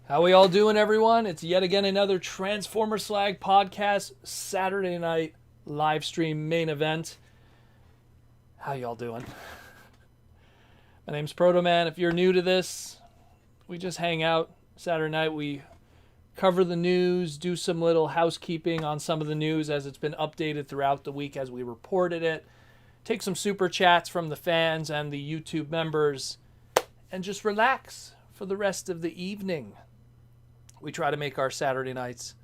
How we all doing, everyone? It's yet again another Transformer Slag podcast Saturday night live stream main event. How y'all doing? My name's Proto Man. If you're new to this, we just hang out Saturday night. We cover the news, do some little housekeeping on some of the news as it's been updated throughout the week as we reported it. Take some super chats from the fans and the YouTube members, and just relax for the rest of the evening. We try to make our Saturday nights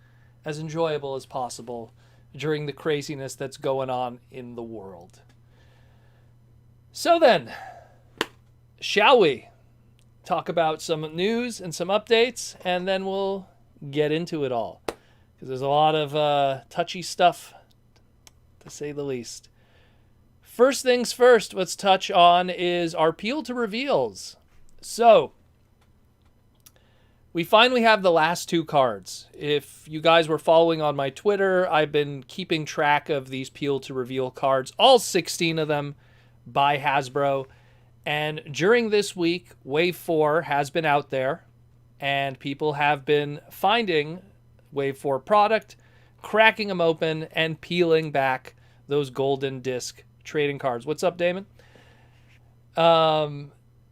as enjoyable as possible during the craziness that's going on in the world. So then, shall we talk about some news and some updates, and then we'll get into it all, because there's a lot of touchy stuff, to say the least. First things first, let's touch on is our peel to reveals. So, we finally have the last two cards. If you guys were following on my Twitter, I've been keeping track of these peel to reveal cards, all 16 of them by Hasbro. And during this week, Wave 4 has been out there, and people have been finding Wave 4 product, cracking them open, and peeling back those golden disc trading cards. What's up, Damon?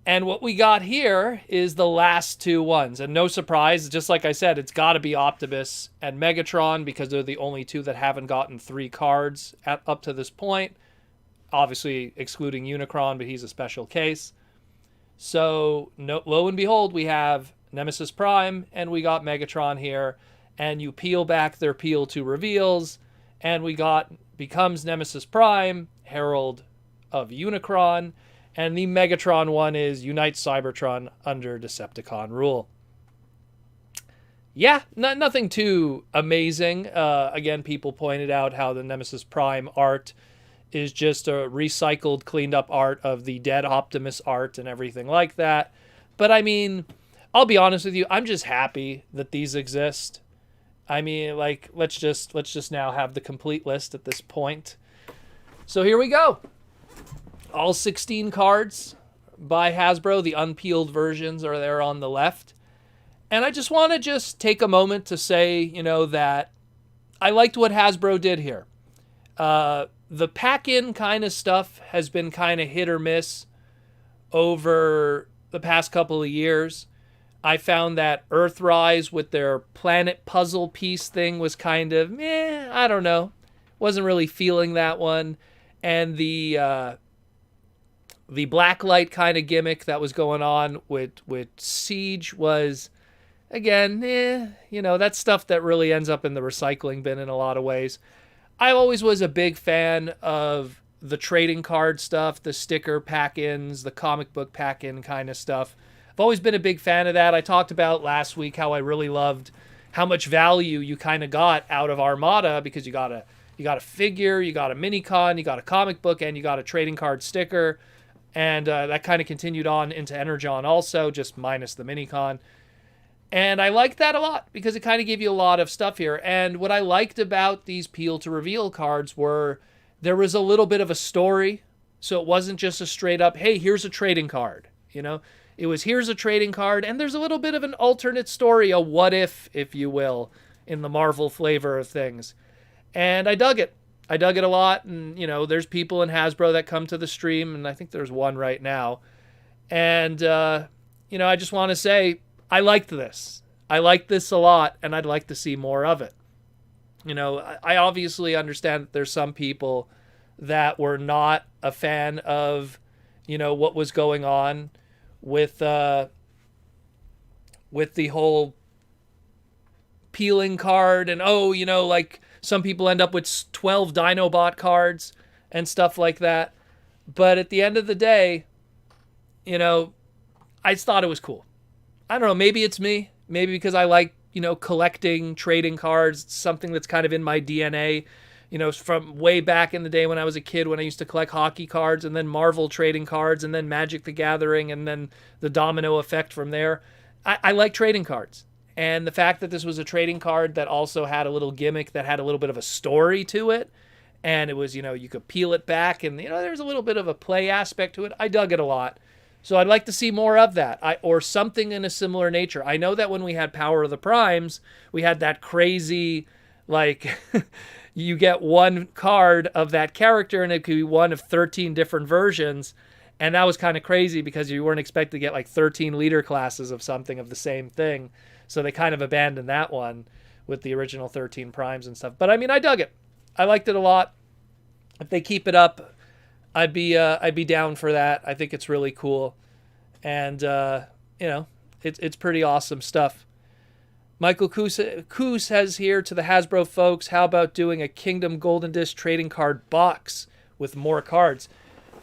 And what we got here is the last two ones. And no surprise, just like I said, it's got to be Optimus and Megatron, because they're the only two that haven't gotten 3 cards up to this point. Obviously excluding Unicron, but he's a special case. So lo and behold, we have Nemesis Prime and we got Megatron here. And you peel back their peel to reveals, and we got becomes Nemesis Prime, Herald of Unicron. And the Megatron one is Unite Cybertron under Decepticon rule. Yeah, nothing too amazing. Again, people pointed out how the Nemesis Prime art is just a recycled, cleaned up art of the dead Optimus art and everything like that. But I mean, I'll be honest with you, I'm just happy that these exist. I mean, like, let's just now have the complete list at this point. So here we go. All 16 cards by Hasbro. The unpeeled versions are there on the left. And I just want to take a moment to say, that I liked what Hasbro did here. The pack-in kind of stuff has been kind of hit or miss over the past couple of years. I found that Earthrise with their planet puzzle piece thing was kind of, I don't know. Wasn't really feeling that one. And the blacklight kind of gimmick that was going on with Siege was, again, that's stuff that really ends up in the recycling bin in a lot of ways. I always was a big fan of the trading card stuff, the sticker pack-ins, the comic book pack-in kind of stuff. I've always been a big fan of that. I talked about last week how I really loved how much value you kind of got out of Armada, because you got a figure, you got a mini-con, you got a comic book, and you got a trading card sticker. And that kind of continued on into Energon also, just minus the mini-con. And I liked that a lot, because it kind of gave you a lot of stuff here. And what I liked about these peel to reveal cards were there was a little bit of a story. So it wasn't just a straight up, hey, here's a trading card. It was, here's a trading card, and there's a little bit of an alternate story, a what if you will, in the Marvel flavor of things. And I dug it. I dug it a lot, and, there's people in Hasbro that come to the stream, and I think there's one right now. And, I just want to say, I liked this. I liked this a lot, and I'd like to see more of it. I obviously understand that there's some people that were not a fan of, what was going on with the whole peeling card, and, like, some people end up with 12 Dinobot cards and stuff like that. But at the end of the day, I just thought it was cool. I don't know, maybe it's me. Maybe because I like, collecting trading cards. It's something that's kind of in my DNA, from way back in the day when I was a kid, when I used to collect hockey cards, and then Marvel trading cards, and then Magic the Gathering, and then the domino effect from there. I like trading cards. And the fact that this was a trading card that also had a little gimmick that had a little bit of a story to it, and it was, you could peel it back, and, there's a little bit of a play aspect to it. I dug it a lot. So I'd like to see more of that, or something in a similar nature. I know that when we had Power of the Primes, we had that crazy, like, you get one card of that character and it could be one of 13 different versions. And that was kind of crazy because you weren't expected to get like 13 leader classes of something of the same thing. So they kind of abandoned that one with the original 13 primes and stuff. But I mean, I dug it. I liked it a lot. If they keep it up, I'd be down for that. I think it's really cool. And, it's pretty awesome stuff. Michael Coos says here to the Hasbro folks, how about doing a Kingdom Golden Disc trading card box with more cards?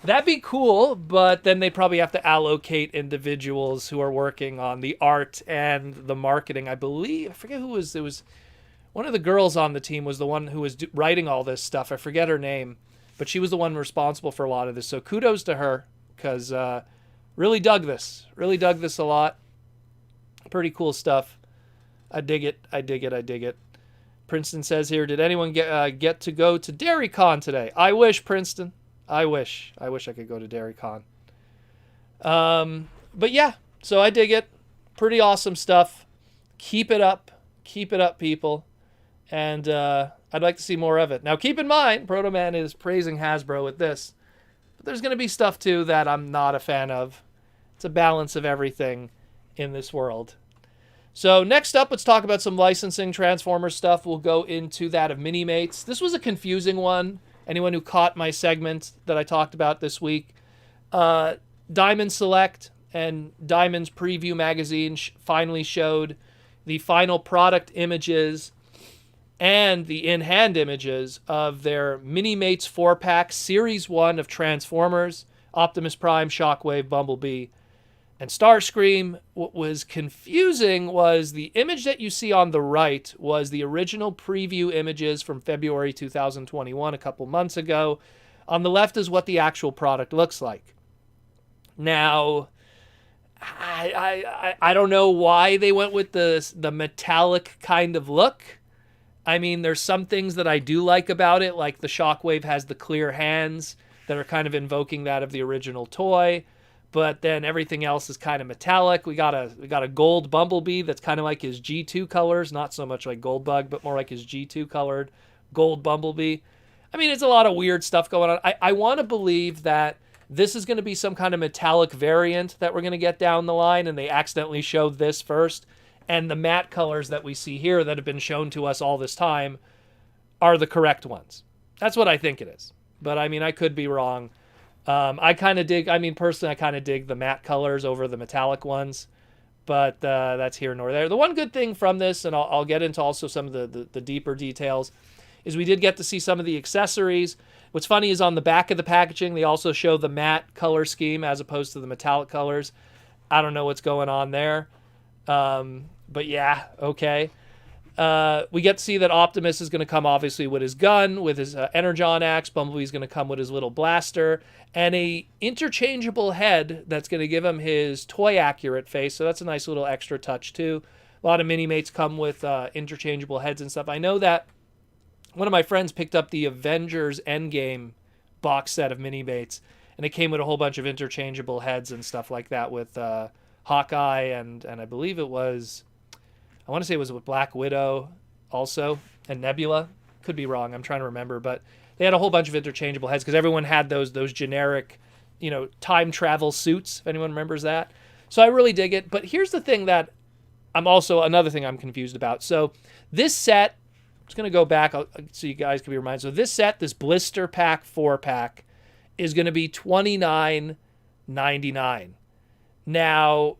That'd be cool, but then they probably have to allocate individuals who are working on the art and the marketing. I forget who it was one of the girls on the team was the one who was writing all this stuff. I forget her name, but she was the one responsible for a lot of this. So kudos to her, because really dug this a lot. Pretty cool stuff. I dig it. Princeton says here, did anyone get to go to DairyCon today? I wish, Princeton. I wish I could go to DairyCon. But yeah, so I dig it. Pretty awesome stuff. Keep it up, people. And I'd like to see more of it. Now, keep in mind, Proto Man is praising Hasbro with this. But there's going to be stuff, too, that I'm not a fan of. It's a balance of everything in this world. So next up, let's talk about some licensing Transformers stuff. We'll go into that of Mini-Mates. This was a confusing one. Anyone who caught my segment that I talked about this week. Diamond Select and Diamond's Preview magazine finally showed the final product images and the in-hand images of their Mini-Mates 4-pack Series 1 of Transformers, Optimus Prime, Shockwave, Bumblebee, and Starscream. What was confusing was the image that you see on the right was the original preview images from February 2021, a couple months ago. On the left is what the actual product looks like. Now, I don't know why they went with the metallic kind of look. I mean, there's some things that I do like about it, like the Shockwave has the clear hands that are kind of invoking that of the original toy. But then everything else is kind of metallic. We got a gold Bumblebee that's kind of like his G2 colors, not so much like Goldbug, but more like his G2 colored gold Bumblebee. I mean, it's a lot of weird stuff going on. I want to believe that this is going to be some kind of metallic variant that we're going to get down the line, and they accidentally showed this first. And the matte colors that we see here that have been shown to us all this time are the correct ones. That's what I think it is. But I mean, I could be wrong. I kind of dig the matte colors over the metallic ones, but that's here nor there. The one good thing from this, and I'll get into also some of the deeper details, is we did get to see some of the accessories. What's funny is on the back of the packaging, they also show the matte color scheme as opposed to the metallic colors. I don't know what's going on there. But yeah, okay. We get to see that Optimus is going to come obviously with his gun, with his Energon axe. Bumblebee's going to come with his little blaster and a interchangeable head that's going to give him his toy accurate face. So that's a nice little extra touch too. A lot of Mini-Mates come with interchangeable heads and stuff. I know that one of my friends picked up the Avengers Endgame box set of Mini-Mates, and it came with a whole bunch of interchangeable heads and stuff like that with Hawkeye and I believe it was, I want to say it was with Black Widow also, and Nebula. Could be wrong. I'm trying to remember, but they had a whole bunch of interchangeable heads because everyone had those generic, time travel suits, if anyone remembers that. So I really dig it. But here's the thing that another thing I'm confused about. So this set, I'm just going to go back so you guys can be reminded. So this set, this blister pack 4-pack, is going to be $29.99. Now,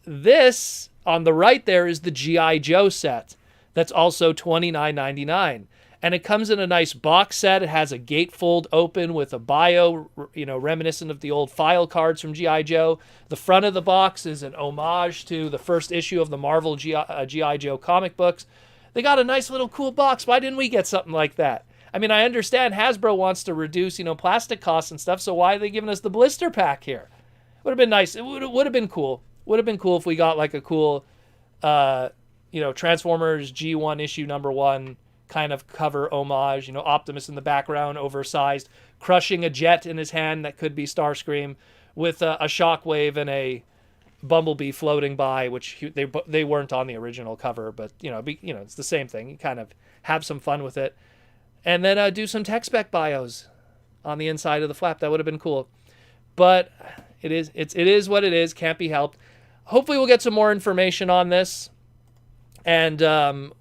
this on the right there is the G.I. Joe set. That's also $29.99. And it comes in a nice box set. It has a gatefold open with a bio, reminiscent of the old file cards from G.I. Joe. The front of the box is an homage to the first issue of the Marvel G.I. Joe comic books. They got a nice little cool box. Why didn't we get something like that? I mean, I understand Hasbro wants to reduce, plastic costs and stuff, so why are they giving us the blister pack here? Would have been nice. It would have been cool. Would have been cool if we got like a cool, Transformers G1 issue number 1 kind of cover homage. Optimus in the background, oversized, crushing a jet in his hand that could be Starscream, with a Shockwave and a Bumblebee floating by, which they weren't on the original cover, but it's the same thing. You kind of have some fun with it, and then do some tech spec bios on the inside of the flap. That would have been cool, but it is what it is. Can't be helped. Hopefully, we'll get some more information on this, and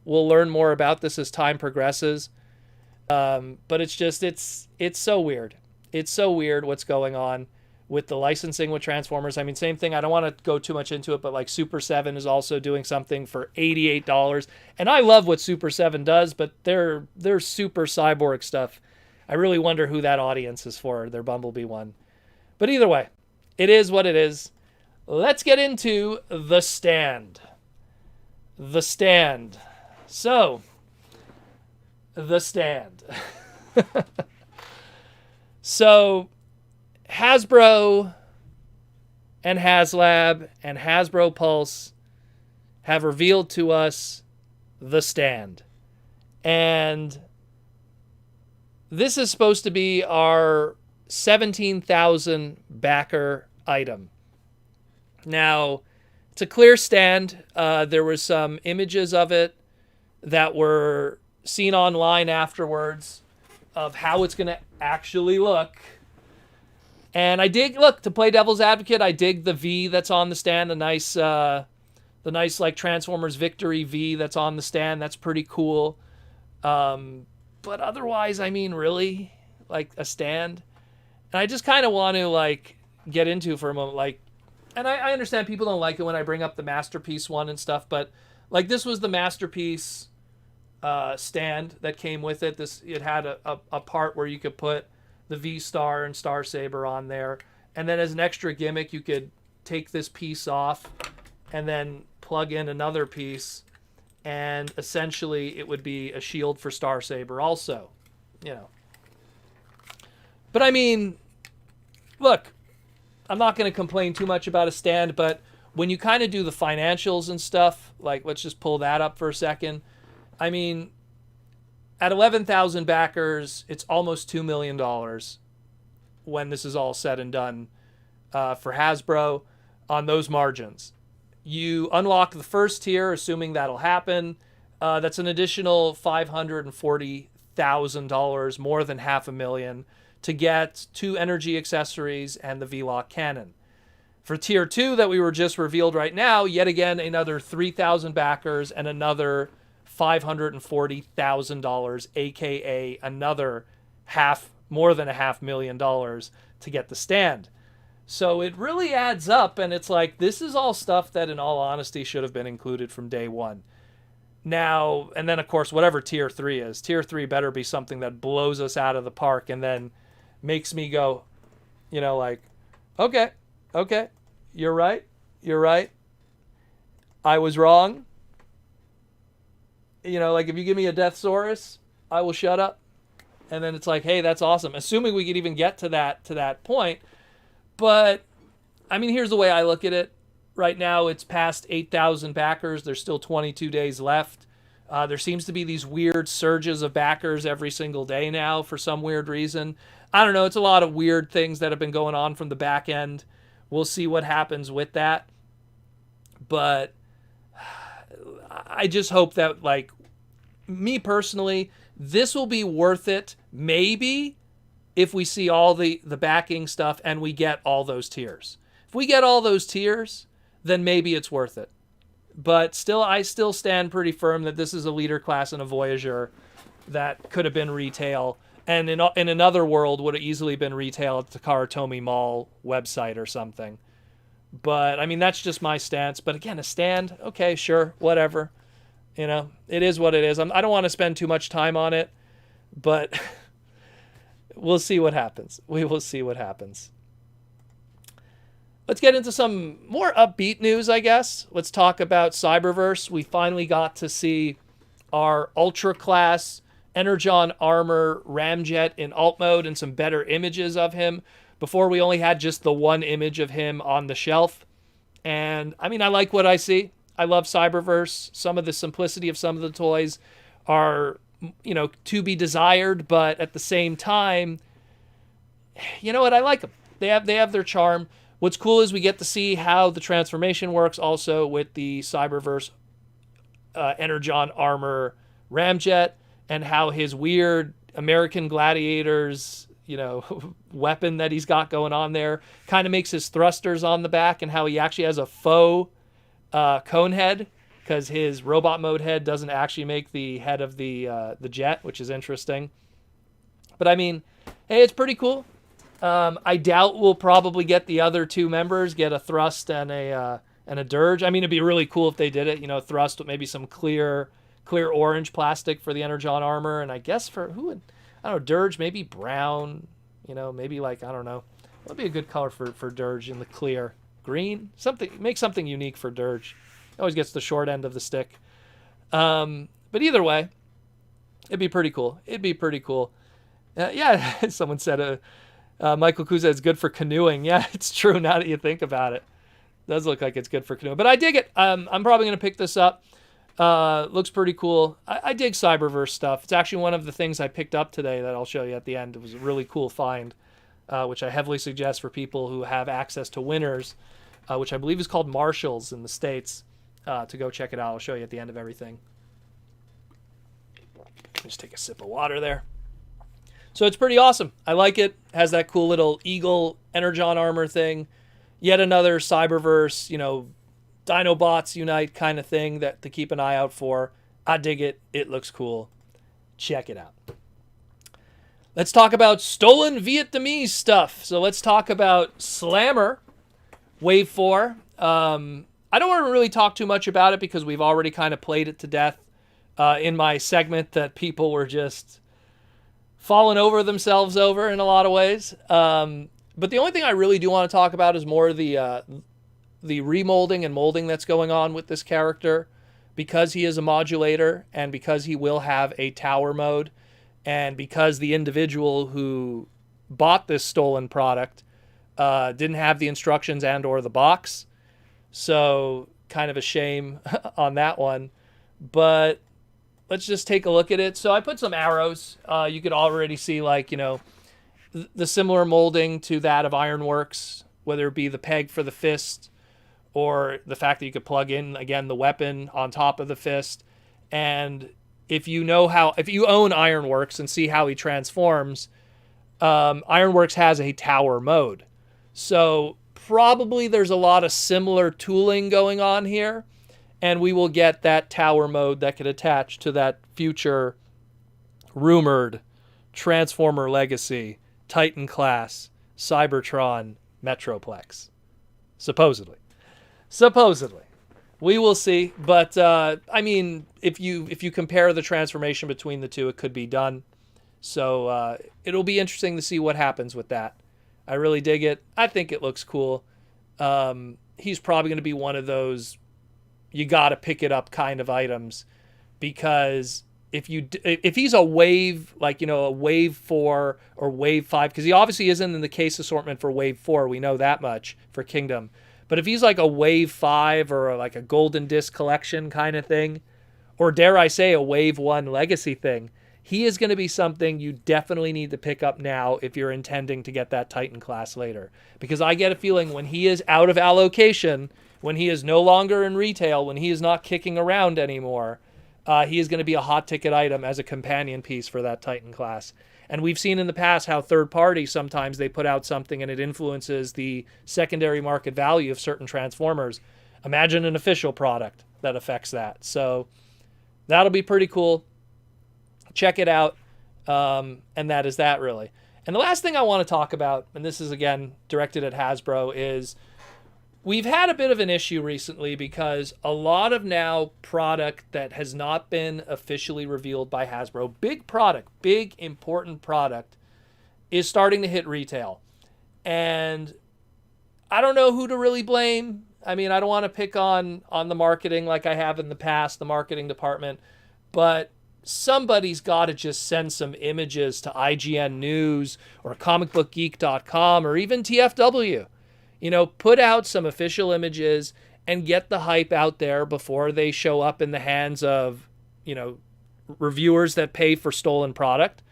we'll learn more about this as time progresses. But it's so weird. It's so weird what's going on with the licensing with Transformers. I mean, same thing. I don't want to go too much into it, but like Super 7 is also doing something for $88. And I love what Super 7 does, but their Super Cyborg stuff, I really wonder who that audience is for, their Bumblebee one. But either way, it is what it is. Let's get into The Stand. The Stand. So, The Stand. So, Hasbro and HasLab and Hasbro Pulse have revealed to us The Stand. And this is supposed to be our 17,000 backer item. Now, it's a clear stand. There were some images of it that were seen online afterwards of how it's going to actually look. And I dig, look, to play devil's advocate, I dig the V that's on the stand, the nice like Transformers Victory V that's on the stand. That's pretty cool. But otherwise, I mean, really, like a stand. And I just kind of want to like get into for a moment, like, and I understand people don't like it when I bring up the Masterpiece one and stuff, but like this was the Masterpiece stand that came with it. It had a part where you could put the V-Star and Star Saber on there, and then as an extra gimmick, you could take this piece off and then plug in another piece, and essentially it would be a shield for Star Saber also, But I mean, look, I'm not going to complain too much about a stand, but when you kind of do the financials and stuff, like let's just pull that up for a second. I mean, at 11,000 backers, it's almost $2 million when this is all said and done for Hasbro on those margins. You unlock the first tier, assuming that'll happen. That's an additional $540,000, more than $500,000, to get 2 energy accessories and the V-Lock cannon. For tier 2 that we were just revealed right now, yet again, another 3,000 backers and another $540,000, aka another more than $500,000 to get the stand. So it really adds up, and it's like, this is all stuff that in all honesty should have been included from day one. Now, and then of course, whatever tier 3 is, tier 3 better be something that blows us out of the park and then makes me go, like, okay, you're right, I was wrong. Like if you give me a Deathsaurus, I will shut up. And then it's like, hey, that's awesome. Assuming we could even get to that point. But, I mean, here's the way I look at it. Right now, it's past 8,000 backers. There's still 22 days left. There seems to be these weird surges of backers every single day now for some weird reason. I don't know. It's a lot of weird things that have been going on from the back end. We'll see what happens with that. But I just hope that, like, me personally, this will be worth it, maybe, if we see all the backing stuff and we get all those tiers. If we get all those tiers, then maybe it's worth it. But still, I still stand pretty firm that this is a leader class and a Voyager that could have been retail, and in another world would have easily been retail at the Takara Mall website or something. But, I mean, that's just my stance. But again, a stand, okay, sure, whatever. It is what it is. I don't want to spend too much time on it, but we'll see what happens. We will see what happens. Let's get into some more upbeat news, I guess. Let's talk about Cyberverse. We finally got to see our Ultra Class Energon Armor Ramjet in alt mode and some better images of him. Before, we only had just the one image of him on the shelf. And, I mean, I like what I see. I love Cyberverse. Some of the simplicity of some of the toys are, to be desired. But at the same time, you know what? I like them. They have their charm. What's cool is we get to see how the transformation works also with the Cyberverse Energon armor Ramjet, and how his weird American gladiators, weapon that he's got going on there kind of makes his thrusters on the back, and how he actually has a faux cone head, because his robot mode head doesn't actually make the head of the jet, which is interesting. But I mean, hey, it's pretty cool. I doubt we'll probably get the other two members, get a thrust and a dirge. I mean, it'd be really cool if they did it, thrust with maybe some clear orange plastic for the Energon armor, and I guess for I don't know, dirge, maybe brown, maybe like, I don't know. That'd be a good color for dirge in the clear. Green? Make something unique for dirge. Always gets the short end of the stick. But either way, it'd be pretty cool. Yeah, someone said, Michael Kuza is good for canoeing. Yeah, it's true now that you think about it. It does look like it's good for canoeing. But I dig it. I'm probably going to pick this up. Looks pretty cool. I dig Cyberverse stuff. It's actually one of the things I picked up today that I'll show you at the end. It was a really cool find, which I heavily suggest for people who have access to Winners, which I believe is called Marshalls in the States, to go check it out. I'll show you at the end of everything. Just take a sip of water there. So it's pretty awesome. I like it. Has that cool little eagle Energon armor thing. Yet another Cyberverse, Dinobots unite kind of thing that to keep an eye out for. I dig it. It looks cool. Check it out. Let's talk about stolen Vietnamese stuff. So let's talk about Slammer Wave 4. I don't want to really talk too much about it because we've already kind of played it to death in my segment that people were just falling over themselves over in a lot of ways. But the only thing I really do want to talk about is more the remolding and molding that's going on with this character, because he is a modulator and because he will have a tower mode, and because the individual who bought this stolen product didn't have the instructions and or the box. So kind of a shame on that one. But let's just take a look at it. So I put some arrows. You could already see the similar molding to that of Ironworks, whether it be the peg for the fist or the fact that you could plug in, again, the weapon on top of the fist. And if you own Ironworks and see how he transforms, Ironworks has a tower mode. So probably there's a lot of similar tooling going on here, and we will get that tower mode that could attach to that future rumored Transformer Legacy, Titan class, Cybertron Metroplex. Supposedly. We will see. But, I mean, if you compare the transformation between the two, it could be done. So it'll be interesting to see what happens with that. I really dig it. I think it looks cool. He's probably going to be one of those you got to pick it up kind of items, because if he's a wave, a wave 4 or wave 5, because he obviously isn't in the case assortment for wave 4, we know that much for Kingdom. But if he's like a wave 5 or like a golden disc collection kind of thing, or dare I say a wave 1 legacy thing, he is going to be something you definitely need to pick up now if you're intending to get that Titan class later. Because I get a feeling when he is out of allocation, when he is no longer in retail, when he is not kicking around anymore, he is going to be a hot ticket item as a companion piece for that Titan class. And we've seen in the past how third party, sometimes they put out something and it influences the secondary market value of certain Transformers. Imagine an official product that affects that. So that'll be pretty cool. Check it out. And that is that, really. And the last thing I want to talk about, and this is again directed at Hasbro, is we've had a bit of an issue recently because a lot of now product that has not been officially revealed by Hasbro, big product, big important product, is starting to hit retail. And I don't know who to really blame. I mean, I don't want to pick on the marketing like I have in the past, the marketing department, but somebody's got to just send some images to IGN News or comicbookgeek.com or even TFW. Put out some official images and get the hype out there before they show up in the hands of, reviewers that pay for stolen product,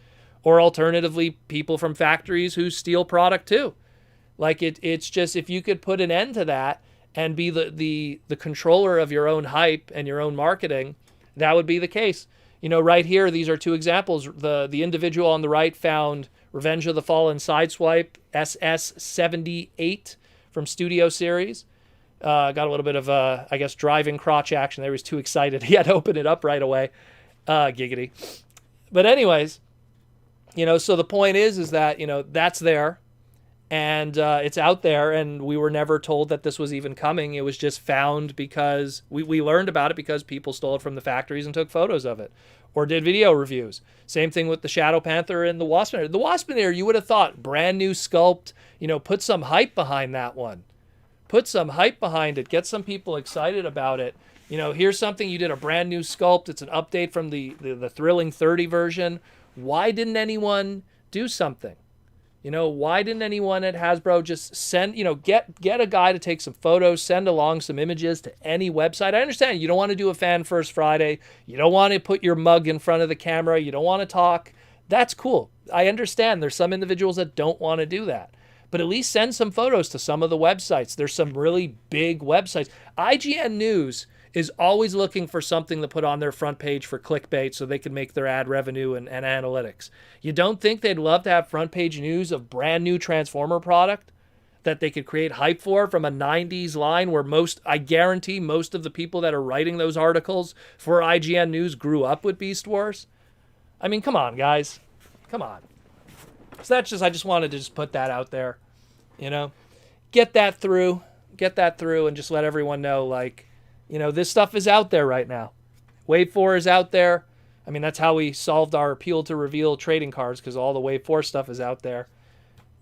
or alternatively, people from factories who steal product too. Like it's just, if you could put an end to that and be the controller of your own hype and your own marketing, that would be the case. Right here, these are two examples. The individual on the right found Revenge of the Fallen Sideswipe SS78 from Studio Series. Got a little bit of, I guess, driving crotch action. There, he was too excited. He had to open it up right away. Giggity. But anyways, so the point is that, that's there. And it's out there, and we were never told that this was even coming. It was just found because we learned about it because people stole it from the factories and took photos of it or did video reviews. Same thing with the Shadow Panther and the Waspinator. The Waspinator, you would have thought, brand new sculpt, put some hype behind that one. Put some hype behind it. Get some people excited about it. Here's something, you did a brand new sculpt. It's an update from the Thrilling 30 version. Why didn't anyone do something? Why didn't anyone at Hasbro just send, get a guy to take some photos, send along some images to any website? I understand you don't want to do a Fan First Friday. You don't want to put your mug in front of the camera. You don't want to talk. That's cool. I understand there's some individuals that don't want to do that. But at least send some photos to some of the websites. There's some really big websites. IGN News is always looking for something to put on their front page for clickbait so they can make their ad revenue and analytics. You don't think they'd love to have front page news of brand new Transformer product that they could create hype for from a 90s line where I guarantee most of the people that are writing those articles for IGN News grew up with Beast Wars? I mean, come on, guys. Come on. So I just wanted to just put that out there, get that through and just let everyone know, this stuff is out there right now. Wave 4 is out there. I mean, that's how we solved our appeal to reveal trading cards, because all the Wave 4 stuff is out there.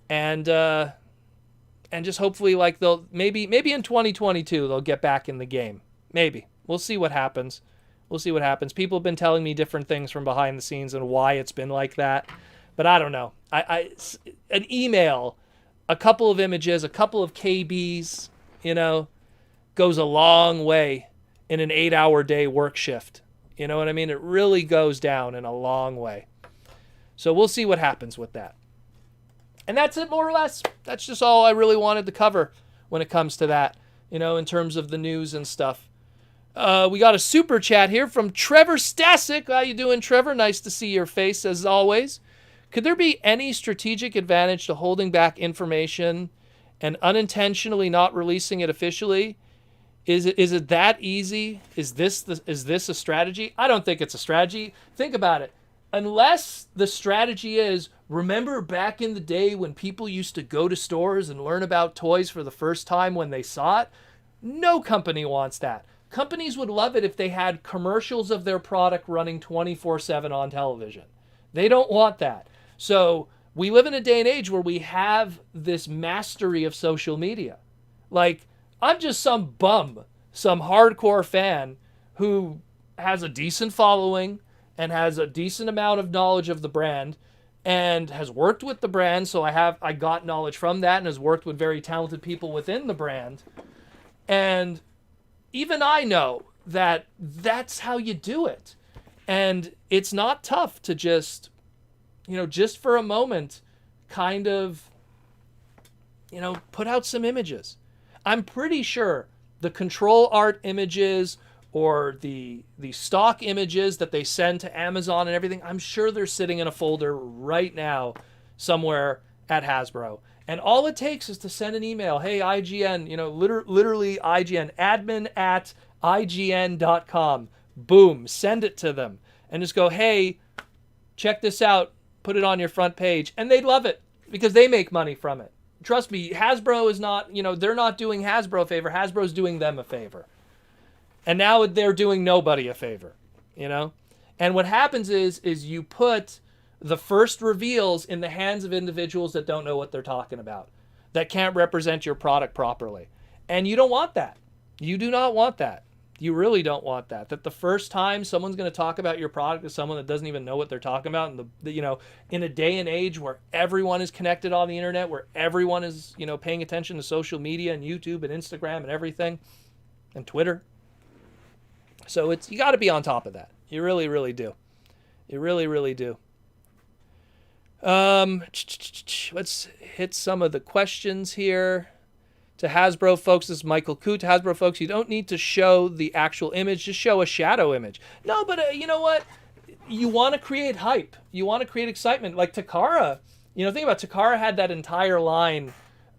And just hopefully, they'll maybe in 2022 they'll get back in the game. Maybe. We'll see what happens. People have been telling me different things from behind the scenes and why it's been like that. But I don't know. An email, a couple of images, a couple of KBs, goes a long way in an 8-hour day work shift. You know what I mean? It really goes down in a long way. So we'll see what happens with that. And that's it, more or less. That's just all I really wanted to cover when it comes to that, in terms of the news and stuff. We got a super chat here from Trevor Stasic. How you doing, Trevor? Nice to see your face, as always. Could there be any strategic advantage to holding back information and unintentionally not releasing it officially? Is it that easy? Is this a strategy? I don't think it's a strategy. Think about it. Unless the strategy is, remember back in the day when people used to go to stores and learn about toys for the first time when they saw it? No company wants that. Companies would love it if they had commercials of their product running 24/7 on television. They don't want that. So we live in a day and age where we have this mastery of social media. I'm just some bum, some hardcore fan who has a decent following and has a decent amount of knowledge of the brand and has worked with the brand. So I got knowledge from that and has worked with very talented people within the brand. And even I know that that's how you do it. And it's not tough to just for a moment, kind of, put out some images. I'm pretty sure the control art images or the stock images that they send to Amazon and everything, I'm sure they're sitting in a folder right now somewhere at Hasbro. And all it takes is to send an email. Hey, IGN, literally IGN, admin@ign.com. Boom, send it to them. And just go, hey, check this out. Put it on your front page, and they'd love it because they make money from it. Trust me, Hasbro is not, they're not doing Hasbro a favor. Hasbro's doing them a favor. And now they're doing nobody a favor, And what happens is you put the first reveals in the hands of individuals that don't know what they're talking about, that can't represent your product properly. And you don't want that. You do not want that. You really don't want that. That the first time someone's going to talk about your product is someone that doesn't even know what they're talking about. And in a day and age where everyone is connected on the internet, where everyone is, paying attention to social media and YouTube and Instagram and everything, and Twitter. So you got to be on top of that. You really, really do. You really, really do. Let's hit some of the questions here. To Hasbro folks, this is Michael Coote. To Hasbro folks, you don't need to show the actual image, just show a shadow image. No, but you know what? You want to create hype. You want to create excitement. Like Takara, think about Takara had that entire line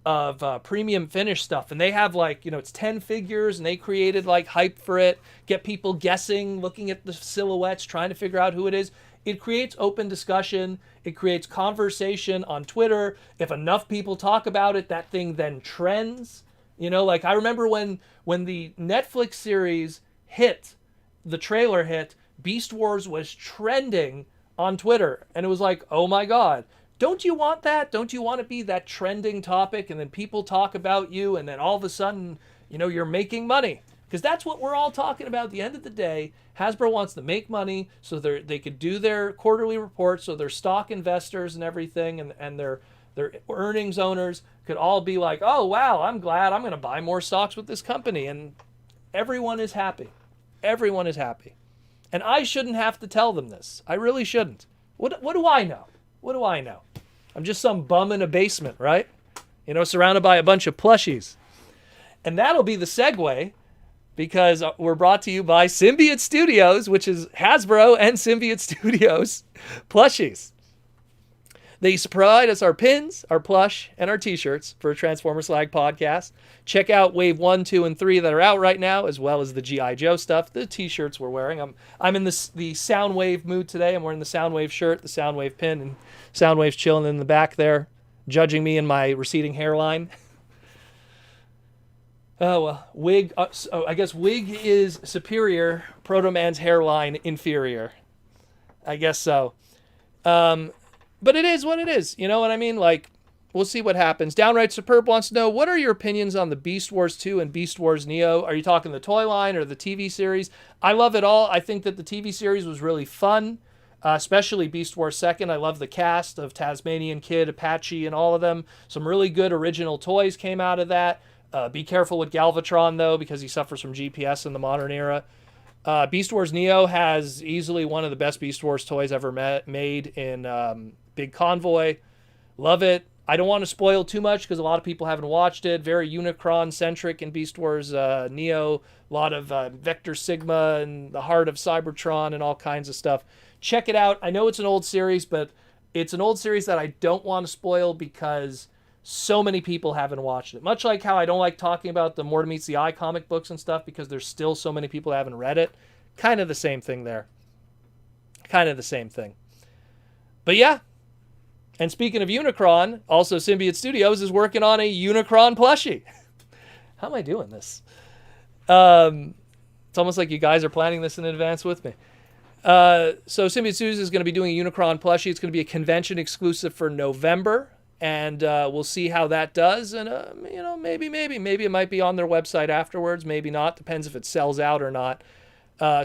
of premium finish stuff, and they have it's 10 figures, and they created hype for it, get people guessing, looking at the silhouettes, trying to figure out who it is. It creates open discussion. It creates conversation on Twitter. If enough people talk about it, that thing then trends. I remember when the Netflix series hit, the trailer hit, Beast Wars was trending on Twitter. And it was like, oh my God, don't you want that? Don't you want to be that trending topic? And then people talk about you, and then all of a sudden, you're making money. Because that's what we're all talking about at the end of the day. Hasbro wants to make money so they could do their quarterly reports, so their stock investors and everything and their earnings owners could all be like, oh, wow, I'm glad I'm going to buy more stocks with this company. And everyone is happy. Everyone is happy. And I shouldn't have to tell them this. I really shouldn't. What do I know? What do I know? I'm just some bum in a basement, right? Surrounded by a bunch of plushies. And that'll be the segue, because we're brought to you by Symbiote Studios, which is Hasbro and Symbiote Studios plushies. They provide us our pins, our plush, and our t-shirts for Transformer Slag podcast. Check out Wave 1, 2, and 3 that are out right now, as well as the G.I. Joe stuff, the t-shirts we're wearing. I'm in the Soundwave mood today. I'm wearing the Soundwave shirt, the Soundwave pin, and Soundwave's chilling in the back there, judging me in my receding hairline. Oh, well, wig. I guess wig is superior. Proto Man's hairline inferior. I guess so. But it is what it is. You know what I mean? We'll see what happens. Downright Superb wants to know, what are your opinions on the Beast Wars 2 and Beast Wars Neo? Are you talking the toy line or the TV series? I love it all. I think that the TV series was really fun, especially Beast Wars 2nd. I love the cast of Tasmanian Kid, Apache, and all of them. Some really good original toys came out of that. Be careful with Galvatron, though, because he suffers from GPS in the modern era. Beast Wars Neo has easily one of the best Beast Wars toys ever made in Big Convoy. Love it. I don't want to spoil too much because a lot of people haven't watched it. Very Unicron-centric in Beast Wars Neo. A lot of Vector Sigma and the heart of Cybertron and all kinds of stuff. Check it out. I know it's an old series, but it's an old series that I don't want to spoil because so many people haven't watched it. Much like how I don't like talking about the More Meets the Eye comic books and stuff because there's still so many people that haven't read it. Kind of the same thing there. Kind of the same thing. But yeah. And speaking of Unicron, also Symbiote Studios is working on a Unicron plushie. How am I doing this? It's almost like you guys are planning this in advance with me. So Symbiote Studios is going to be doing a Unicron plushie. It's going to be a convention exclusive for November. And we'll see how that does. And, maybe it might be on their website afterwards. Maybe not. Depends if it sells out or not.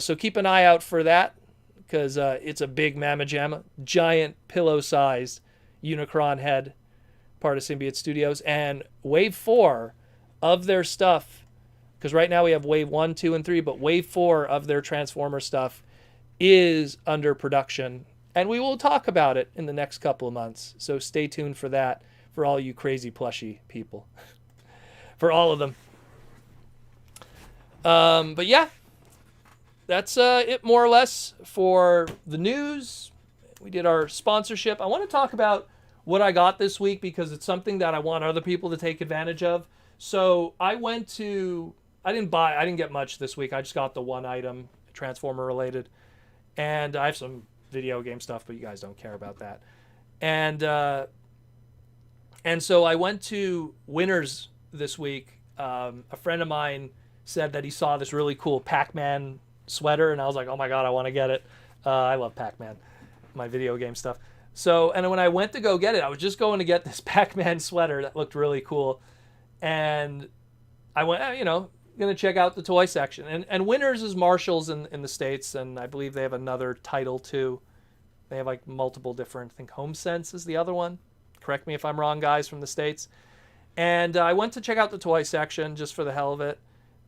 So keep an eye out for that because it's a big mamma jamma. Giant pillow-sized Unicron head, part of Symbiote Studios. And Wave 4 of their stuff, because right now we have Wave 1, 2, and 3, but Wave 4 of their Transformer stuff is under production. And we will talk about it in the next couple of months. So stay tuned for that, for all you crazy plushie people. For all of them. But yeah, that's it more or less for the news. We did our sponsorship. I want to talk about what I got this week because it's something that I want other people to take advantage of. So I didn't get much this week. I just got the one item, Transformer related. And I have some video game stuff, but you guys don't care about that. And so I went to Winners this week. A friend of mine said that he saw this really cool Pac-Man sweater, and I was like, oh my God, I want to get it. I love Pac-Man, my video game stuff. So, and when I went to go get it, I was just going to get this Pac-Man sweater that looked really cool. And I went, going to check out the toy section. And Winners is Marshall's in the States, and I believe they have another title too. They have multiple different, I think HomeSense is the other one. Correct me if I'm wrong, guys, from the States. And I went to check out the toy section just for the hell of it.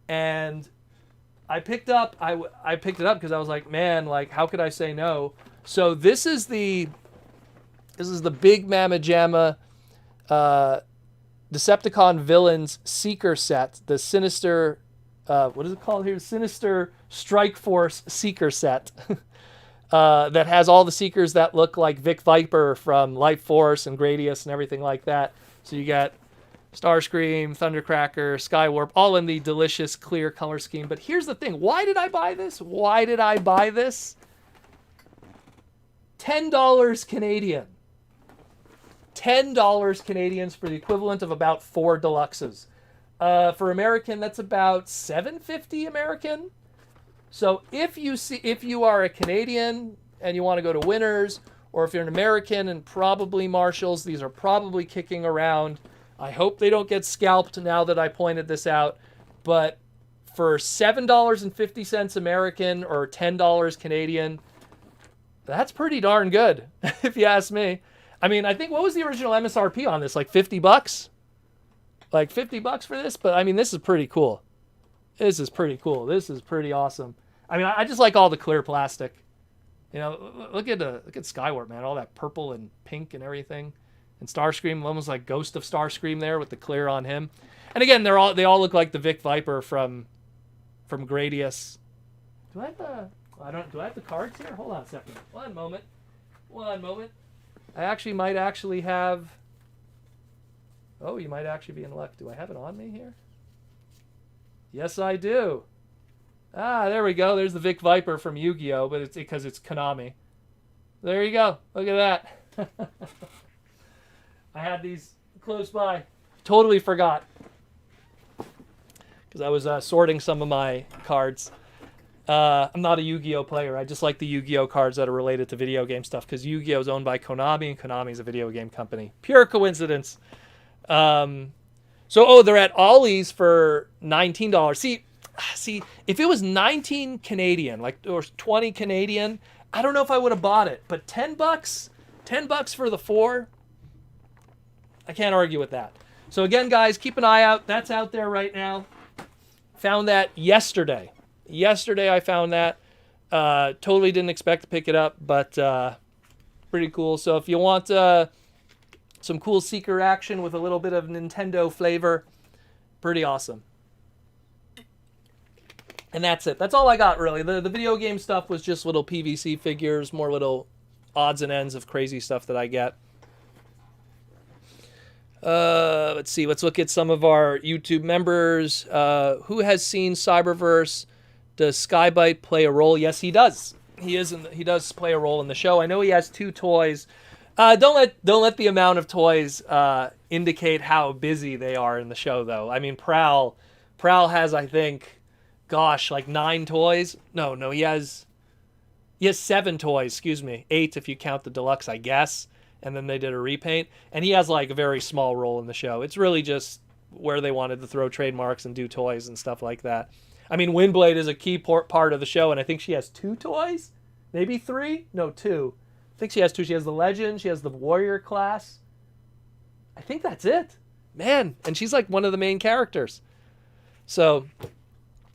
And I picked it up because I was like, man, how could I say no? So this is the This is the Big Mamma Jamma Decepticon Villains Seeker set. The Sinister, what is it called here? Sinister Strike Force Seeker set. That has all the Seekers that look like Vic Viper from Life Force and Gradius and everything like that. So you got Starscream, Thundercracker, Skywarp, all in the delicious clear color scheme. But here's the thing. Why did I buy this? Why did I buy this? $10 Canadian. $10 Canadians for the equivalent of about 4 deluxes. For American, that's about $7.50 American. So if you are a Canadian and you want to go to Winners, or if you're an American and probably Marshalls, these are probably kicking around. I hope they don't get scalped now that I pointed this out. But for $7.50 American or $10 Canadian, that's pretty darn good, if you ask me. I mean, I think, what was the original MSRP on this? Like $50? Like $50 for this? But I mean, this is pretty cool. This is pretty cool. This is pretty awesome. I mean, I just like all the clear plastic. You know, look at Skywarp, man. All that purple and pink and everything. And Starscream, almost like Ghost of Starscream there with the clear on him. And again, they all look like the Vic Viper from Gradius. Do I have the cards here? Hold on a second. One moment. I might actually have. Oh, you might actually be in luck. Do I have it on me here? Yes, I do. Ah, there we go. There's the Vic Viper from Yu-Gi-Oh, but it's because it's Konami. There you go. Look at that. I had these close by. Totally forgot. Because I was sorting some of my cards. I'm not a Yu-Gi-Oh player. I just like the Yu-Gi-Oh cards that are related to video game stuff, because Yu-Gi-Oh is owned by Konami, and Konami is a video game company. Pure coincidence. They're at Ollie's for $19. See, if it was 19 Canadian, or 20 Canadian, I don't know if I would have bought it. But $10 for the 4, I can't argue with that. So again, guys, keep an eye out. That's out there right now. Found that yesterday. Yesterday I found that. Totally didn't expect to pick it up, but pretty cool. So if you want some cool Seeker action with a little bit of Nintendo flavor, pretty awesome. And that's it. That's all I got, really. The video game stuff was just little PVC figures, more little odds and ends of crazy stuff that I get. Let's see. Let's look at some of our YouTube members. Who has seen Cyberverse? Does Skybite play a role? Yes, he does. He does play a role in the show. I know he has 2 toys. Don't let the amount of toys indicate how busy they are in the show, though. I mean, Prowl has, I think, like 9 toys. No, he has 7 toys. Excuse me, 8 if you count the deluxe, I guess. And then they did a repaint, and he has like a very small role in the show. It's really just where they wanted to throw trademarks and do toys and stuff like that. I mean, Windblade is a key part of the show, and I think she has 2 toys, maybe 3. No, 2. I think she has 2. She has the Legend. She has the Warrior class. I think that's it. Man, and she's like one of the main characters. So,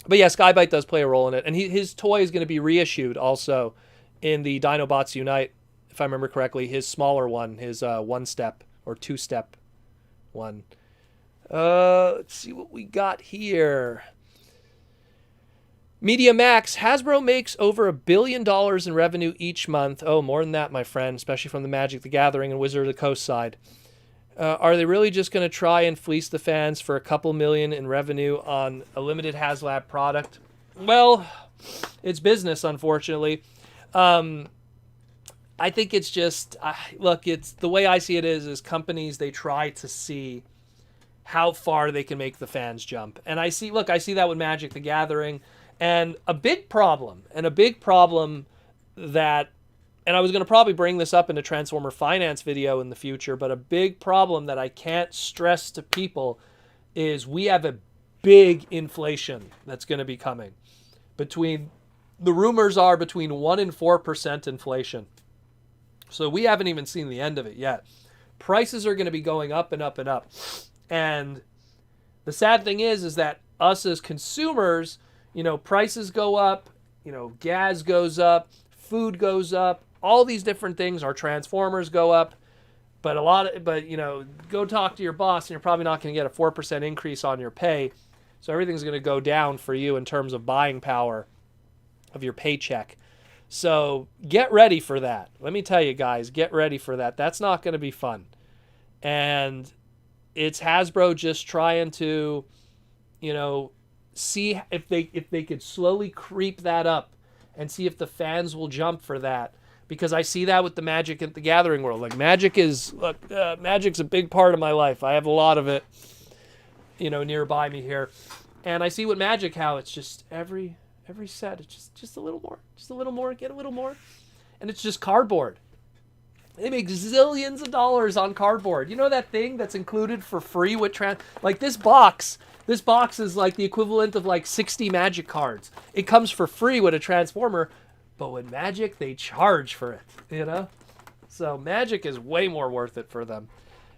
but yeah, Skybite does play a role in it. And his toy is going to be reissued also in the Dinobots Unite, if I remember correctly. His smaller one, his 1-step or 2-step one. Let's see what we got here. Media Max, Hasbro makes over $1 billion in revenue each month. Oh, more than that, my friend, especially from the Magic the Gathering and Wizard of the Coast side. Are they really just going to try and fleece the fans for a couple million in revenue on a limited HasLab product? Well, it's business, unfortunately. I think it's just, look, it's the way I see it is companies, they try to see how far they can make the fans jump. And I see that with Magic the Gathering. And a big problem that, and I was going to probably bring this up in a Transformer Finance video in the future, but a big problem that I can't stress to people is we have a big inflation that's going to be coming. The rumors are between 1% and 4% inflation. So we haven't even seen the end of it yet. Prices are going to be going up and up and up. And the sad thing is that us as consumers, prices go up, gas goes up, food goes up, all these different things. Our Transformers go up. But go talk to your boss, and you're probably not going to get a 4% increase on your pay. So everything's going to go down for you in terms of buying power of your paycheck. So get ready for that. Let me tell you guys, get ready for that. That's not going to be fun. And it's Hasbro just trying to, see if they could slowly creep that up and see if the fans will jump for that. Because I see that with the Magic at the Gathering world. Like Magic's a big part of my life. I have a lot of it, nearby me here. And I see with Magic how it's just every set, it's just a little more, get a little more. And it's just cardboard. They make zillions of dollars on cardboard. You know that thing that's included for free with like this box is like the equivalent of like 60 Magic cards. It comes for free with a Transformer. But with Magic, they charge for it, So Magic is way more worth it for them.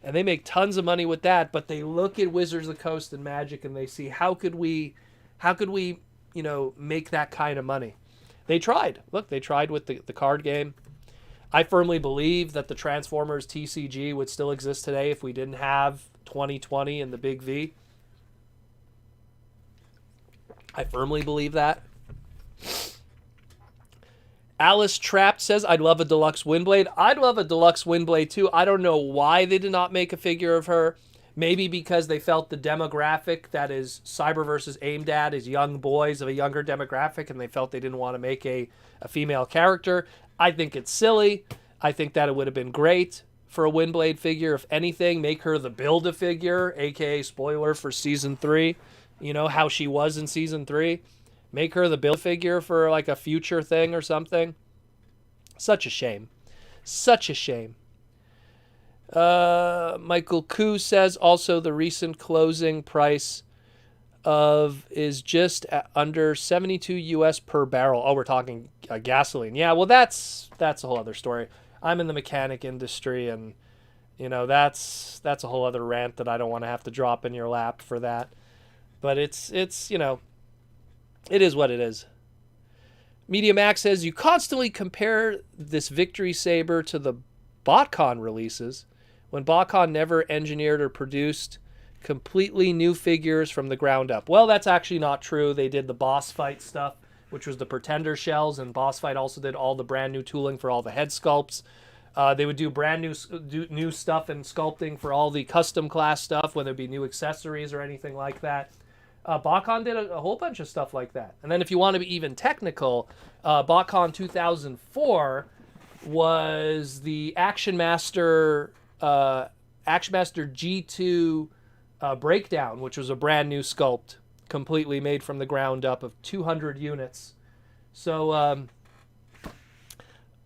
And they make tons of money with that, but they look at Wizards of the Coast and Magic and they see how could we, make that kind of money. They tried. Look, they tried with the card game. I firmly believe that the Transformers TCG would still exist today if we didn't have 2020 and the Big V. I firmly believe that. Alice Trapped says, I'd love a deluxe Windblade. I'd love a deluxe Windblade too. I don't know why they did not make a figure of her. Maybe because they felt the demographic that is Cyberverse is aimed at is young boys of a younger demographic, and they felt they didn't want to make a female character. I think it's silly. I think that it would have been great for a Windblade figure. If anything, make her the Build-A-Figure, aka spoiler for Season 3. How she was in Season 3. Make her the build figure for like a future thing or something. Such a shame. Such a shame. Michael Koo says also the recent closing price is just under 72 US per barrel. Oh, we're talking gasoline. Yeah, well that's a whole other story. I'm in the mechanic industry, and that's a whole other rant that I don't want to have to drop in your lap for that. But it's it is what it is. Media Max says, you constantly compare this Victory Saber to the BotCon releases when BotCon never engineered or produced completely new figures from the ground up. Well, that's actually not true. They did the boss fight stuff, which was the Pretender shells, and Boss Fight also did all the brand new tooling for all the head sculpts. They would do brand new stuff and sculpting for all the custom class stuff, whether it be new accessories or anything like that. BotCon did a whole bunch of stuff like that. And then if you want to be even technical, BotCon 2004 was the Action Master G2 Breakdown, which was a brand new sculpt, completely made from the ground up of 200 units. So,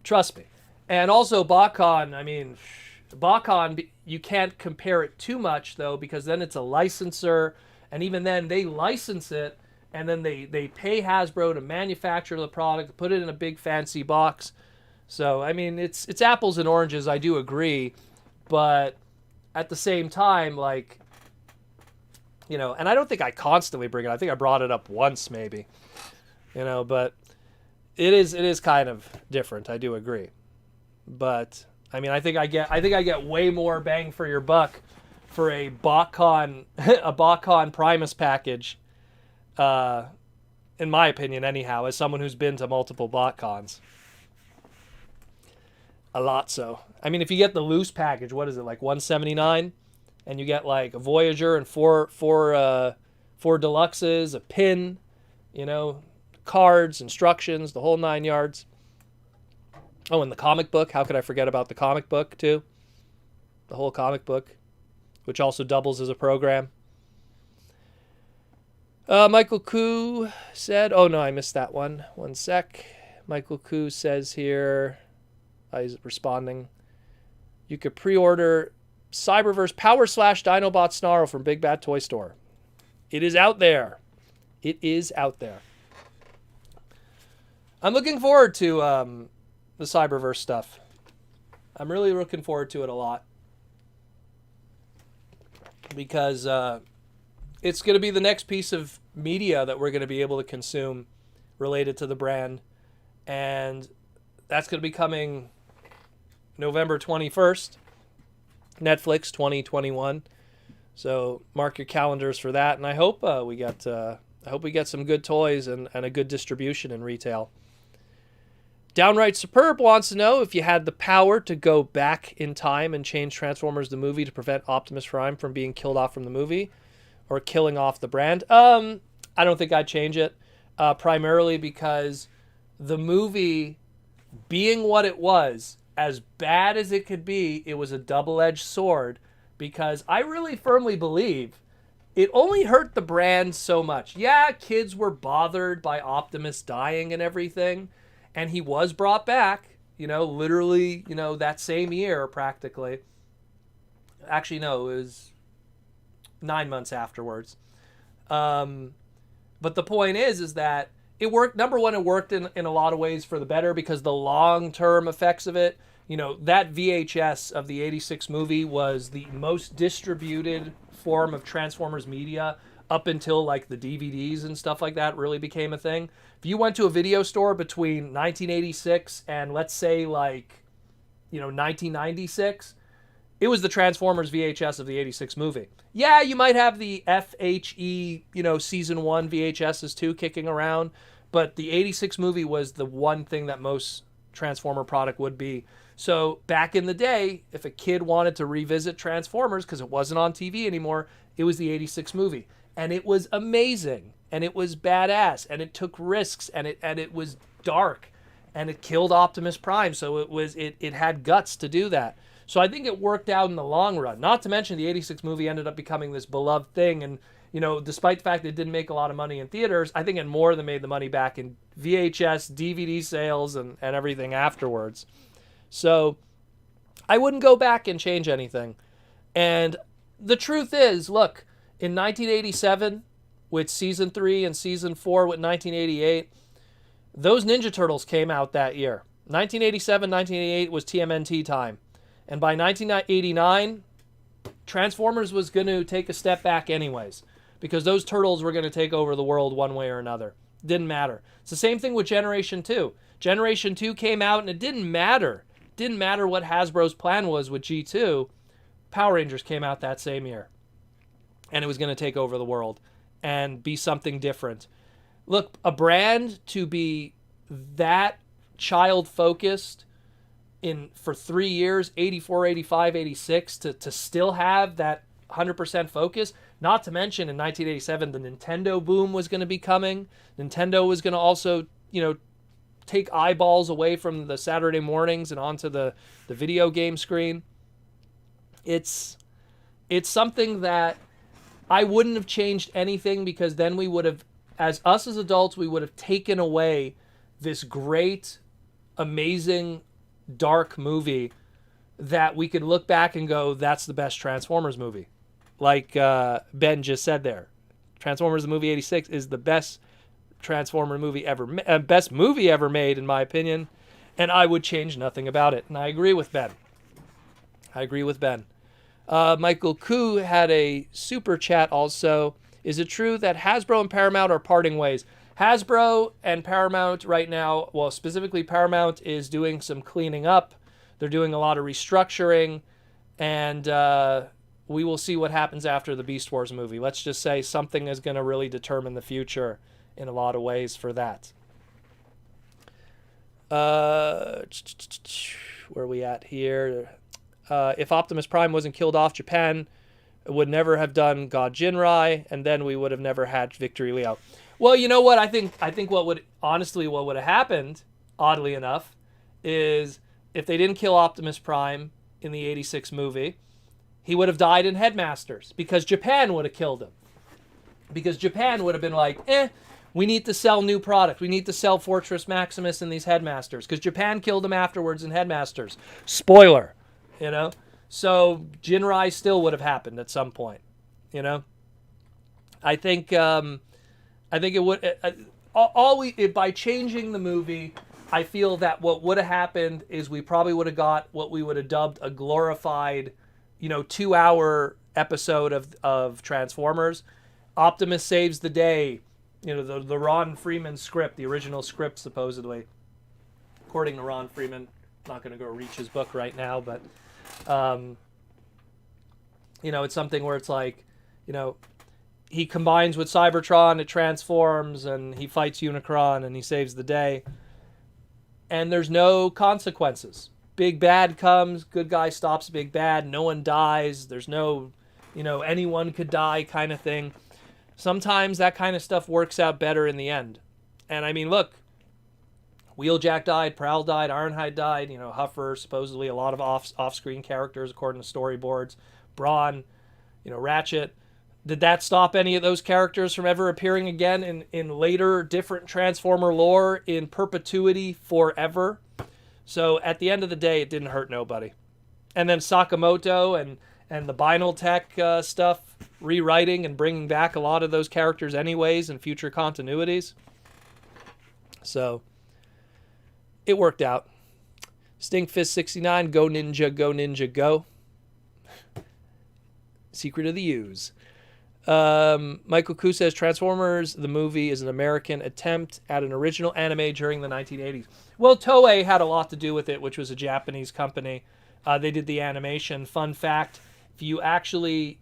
trust me. And also BotCon, BotCon, you can't compare it too much, though, because then it's a licensor. And even then, they license it, and then they pay Hasbro to manufacture the product, put it in a big fancy box. So, it's apples and oranges, I do agree. But at the same time, and I don't think I constantly bring it. I think I brought it up once, maybe. But it is kind of different, I do agree. But, I think I get way more bang for your buck for a BotCon Primus package, in my opinion anyhow, as someone who's been to multiple BotCons. A lot so. If you get the loose package, what is it, like $179? And you get like a Voyager and four deluxes, a pin, cards, instructions, the whole 9 yards. Oh, and the comic book. How could I forget about the comic book too? The whole comic book, which also doubles as a program. Michael Koo said, oh no, I missed that one. One sec. Michael Koo says here, he's responding, you could pre-order Cyberverse Power Slash Dinobot Snarl from Big Bad Toy Store. It is out there. It is out there. I'm looking forward to the Cyberverse stuff. I'm really looking forward to it a lot. Because it's going to be the next piece of media that we're going to be able to consume related to the brand. And that's going to be coming November 21st. Netflix 2021. So mark your calendars for that, and I hope we get some good toys and a good distribution in retail. Downright Superb wants to know if you had the power to go back in time and change Transformers the movie to prevent Optimus Prime from being killed off from the movie or killing off the brand. I don't think I'd change it, primarily because the movie, being what it was, as bad as it could be, it was a double-edged sword, because I really firmly believe it only hurt the brand so much. Yeah, kids were bothered by Optimus dying and everything, and he was brought back, literally, that same year practically. Actually, no, it was 9 months afterwards. But the point is that it worked. Number one, it worked in a lot of ways for the better, because the long-term effects of it, that VHS of the 86 movie was the most distributed form of Transformers media up until like the DVDs and stuff like that really became a thing. If you went to a video store between 1986 and let's say 1996, it was the Transformers VHS of the 86 movie. Yeah, you might have the FHE, season 1 VHSs too kicking around, but the 86 movie was the one thing that most Transformer product would be. So back in the day, if a kid wanted to revisit Transformers because it wasn't on TV anymore, it was the 86 movie. And it was amazing, and it was badass, and it took risks, and it was dark, and it killed Optimus Prime, so it had guts to do that. So I think it worked out in the long run. Not to mention the 86 movie ended up becoming this beloved thing, and despite the fact that it didn't make a lot of money in theaters, I think it more than made the money back in VHS, DVD sales, and everything afterwards. So I wouldn't go back and change anything. And the truth is, look, in 1987 with Season 3 and Season 4 with 1988, those Ninja Turtles came out that year. 1987, 1988 was TMNT time. And by 1989, Transformers was going to take a step back anyways, because those Turtles were going to take over the world one way or another. Didn't matter. It's the same thing with Generation 2. Generation 2 came out and it didn't matter. Didn't matter what Hasbro's plan was with G2. Power Rangers came out that same year. And it was going to take over the world and be something different. Look, a brand to be that child-focused for 3 years, 84, 85, 86, to still have that 100% focus, not to mention in 1987, the Nintendo boom was going to be coming. Nintendo was going to also, take eyeballs away from the Saturday mornings and onto the video game screen. It's something that I wouldn't have changed anything, because then we would have, as adults, we would have taken away this great, amazing, dark movie that we could look back and go, that's the best Transformers movie. Like Ben just said there. Transformers the movie 86 is the best Transformer movie ever, best movie ever made, in my opinion, and I would change nothing about it. And I agree with Ben. Michael Koo had a super chat also. Is it true that Hasbro and Paramount are parting ways? Hasbro and Paramount right now, well, specifically Paramount, is doing some cleaning up. They're doing a lot of restructuring, and we will see what happens after the Beast Wars movie. Let's just say something is going to really determine the future in a lot of ways for that. Where are we at here? If Optimus Prime wasn't killed off, Japan would never have done God Jinrai, and then we would have never had Victory Leo. Well, you know what? I think what would have happened, oddly enough, is if they didn't kill Optimus Prime in the 86 movie, he would have died in Headmasters, because Japan would have killed him. Because Japan would have been like, we need to sell new product. We need to sell Fortress Maximus in these Headmasters, because Japan killed him afterwards in Headmasters. Spoiler, So Jinrai still would have happened at some point, I think it would. By changing the movie, I feel that what would have happened is we probably would have got what we would have dubbed a glorified, 2-hour episode of Transformers. Optimus saves the day, the Ron Freeman script, the original script, supposedly. According to Ron Freeman, not going to go reach his book right now, but It's something where it's like, you know, he combines with Cybertron, it transforms, and he fights Unicron, and he saves the day. And there's no consequences. Big bad comes, good guy stops big bad, no one dies, there's no, anyone could die kind of thing. Sometimes that kind of stuff works out better in the end. And I mean, look, Wheeljack died, Prowl died, Ironhide died, Huffer, supposedly a lot of off-screen characters according to storyboards, Brawn, Ratchet. Did that stop any of those characters from ever appearing again in later different Transformer lore in perpetuity forever? So at the end of the day, it didn't hurt nobody. And then Sakamoto and the Binal Tech stuff, rewriting and bringing back a lot of those characters anyways in future continuities. So it worked out. Stinkfist69, go ninja, go ninja, go. Secret of the Use. Michael Koo says Transformers, the movie, is an American attempt at an original anime during the 1980s. Well, Toei had a lot to do with it, which was a Japanese company. They did the animation. Fun fact, if you actually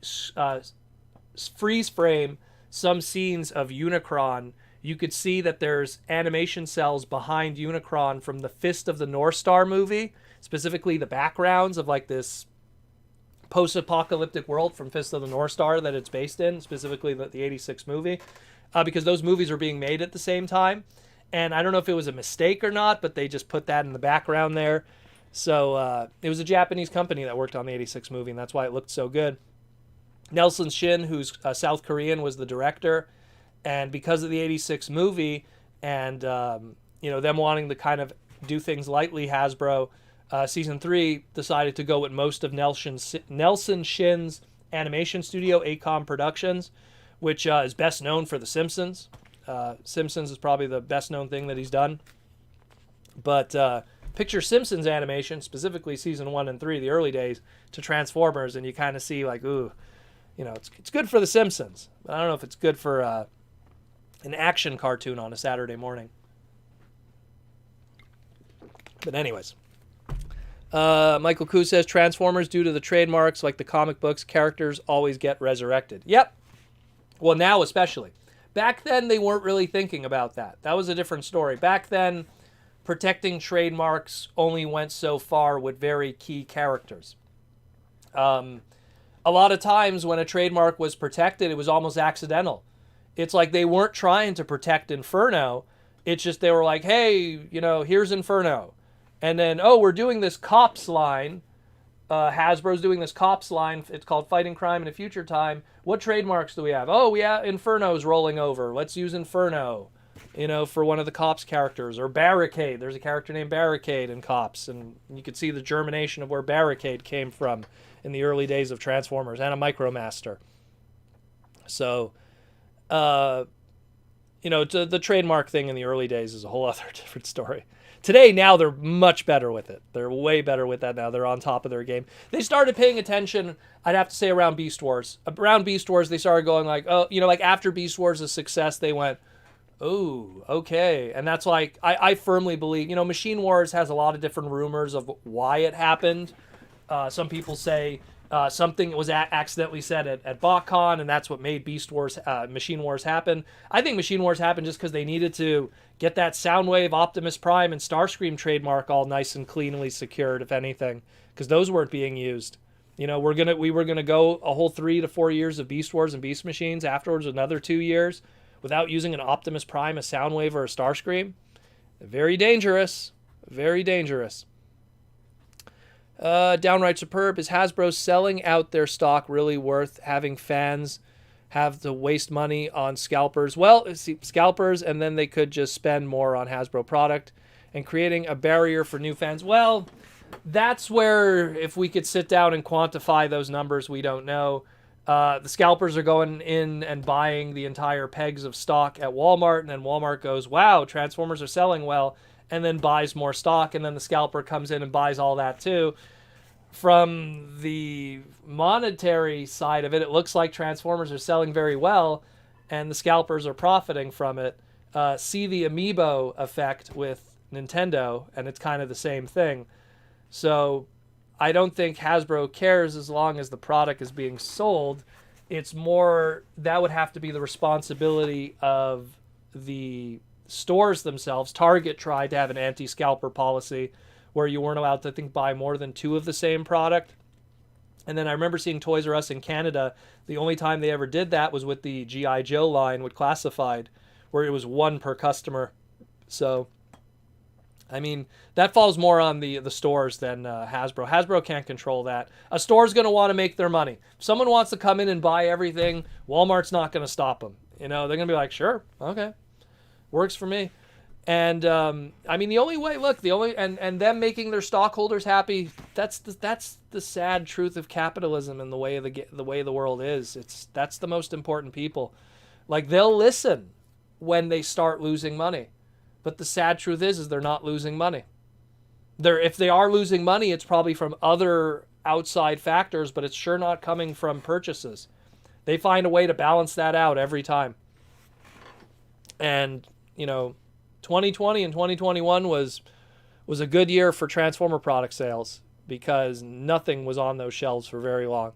freeze frame some scenes of Unicron, you could see that there's animation cells behind Unicron from the Fist of the North Star movie, specifically the backgrounds of like this post-apocalyptic world from Fist of the North Star that it's based in, specifically the 86 movie, because those movies were being made at the same time. And I don't know if it was a mistake or not, but they just put that in the background there. So it was a Japanese company that worked on the 86 movie, and that's why it looked so good. Nelson Shin, who's South Korean, was the director. And because of the 86 movie and, them wanting to kind of do things lightly, Hasbro, Season 3 decided to go with most of Nelson Shin's animation studio, ACOM Productions, which is best known for The Simpsons. Simpsons is probably the best known thing that he's done. But picture Simpsons animation, specifically Season 1 and 3, the early days, to Transformers, and you kind of see like, ooh, it's good for The Simpsons. But I don't know if it's good for an action cartoon on a Saturday morning. But anyways. Michael Koo says Transformers, due to the trademarks like the comic books, characters always get resurrected. Yep. Well, now especially. Back then, they weren't really thinking about that. That was a different story. Back then, protecting trademarks only went so far with very key characters. A lot of times when a trademark was protected, it was almost accidental. It's like they weren't trying to protect Inferno. It's just they were like, hey, here's Inferno. And then, we're doing this Cops line. Hasbro's doing this Cops line. It's called Fighting Crime in a Future Time. What trademarks do we have? We have Inferno's rolling over. Let's use Inferno, for one of the Cops characters. Or Barricade. There's a character named Barricade in Cops. And you could see the germination of where Barricade came from in the early days of Transformers. And a Micromaster. So, the trademark thing in the early days is a whole other different story. Today, now they're much better with it. They're way better with that now. They're on top of their game. They started paying attention, I'd have to say, around Beast Wars. Around Beast Wars, they started going like, like after Beast Wars' success, they went, oh, okay. And that's like, I firmly believe, Machine Wars has a lot of different rumors of why it happened. Some people say something was accidentally said at BotCon, and that's what made Beast Wars, Machine Wars happen. I think Machine Wars happened just because they needed to get that Soundwave, Optimus Prime, and Starscream trademark all nice and cleanly secured, if anything, because those weren't being used. We were gonna go a whole 3 to 4 years of Beast Wars and Beast Machines, afterwards another 2 years, without using an Optimus Prime, a Soundwave, or a Starscream. Very dangerous. Very dangerous. Downright Superb, is Hasbro selling out their stock really worth having fans have to waste money on scalpers? Well, scalpers, and then they could just spend more on Hasbro product and creating a barrier for new fans. Well, that's where, if we could sit down and quantify those numbers, we don't know. The scalpers are going in and buying the entire pegs of stock at Walmart, and then Walmart goes, wow, Transformers are selling well, and then buys more stock, and then the scalper comes in and buys all that too. From the monetary side of it, it looks like Transformers are selling very well, and the scalpers are profiting from it. See the Amiibo effect with Nintendo, and it's kind of the same thing. So I don't think Hasbro cares as long as the product is being sold. It's more that would have to be the responsibility of the stores themselves. Target tried to have an anti-scalper policy where you weren't allowed to, I think, buy more than 2 of the same product. And then I remember seeing Toys R Us in Canada. The only time they ever did that was with the G.I. Joe line with Classified, where it was 1 per customer. So, I mean, that falls more on the stores than Hasbro. Hasbro can't control that. A store's going to want to make their money. If someone wants to come in and buy everything, Walmart's not going to stop them. You know, they're going to be like, sure, okay, works for me. And I mean, the only way, look, and them making their stockholders happy. That's the sad truth of capitalism and the way the world is. That's the most important people. Like, they'll listen when they start losing money, but the sad truth is they're not losing money. If they are losing money, it's probably from other outside factors, but it's sure not coming from purchases. They find a way to balance that out every time. And 2020 and 2021 was a good year for Transformer product sales because nothing was on those shelves for very long.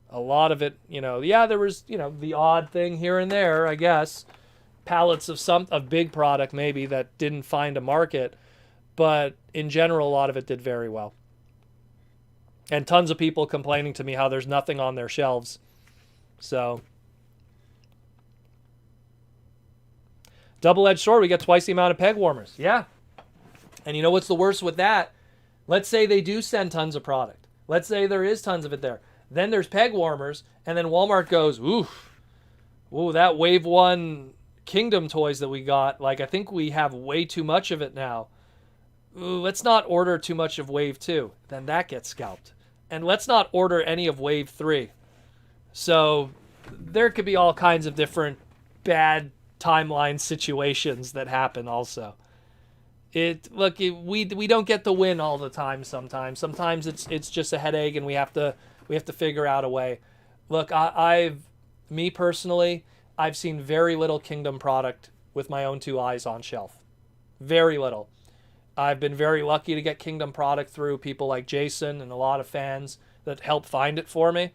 A lot of it, there was, the odd thing here and there, I guess, pallets of big product maybe that didn't find a market, but in general, a lot of it did very well. And tons of people complaining to me how there's nothing on their shelves. So, double-edged sword, we get twice the amount of peg warmers. Yeah. And you know what's the worst with that? Let's say they do send tons of product. Let's say there is tons of it there. Then there's peg warmers, and then Walmart goes, ooh, that Wave 1 Kingdom toys that we got, like, I think we have way too much of it now. Ooh, let's not order too much of Wave 2. Then that gets scalped. And let's not order any of Wave 3. So there could be all kinds of different bad timeline situations that happen also. We don't get the win all the time sometimes. Sometimes it's just a headache and we have to figure out a way. Look, me personally, I've seen very little Kingdom product with my own 2 eyes on shelf. Very little. I've been very lucky to get Kingdom product through people like Jason and a lot of fans that help find it for me.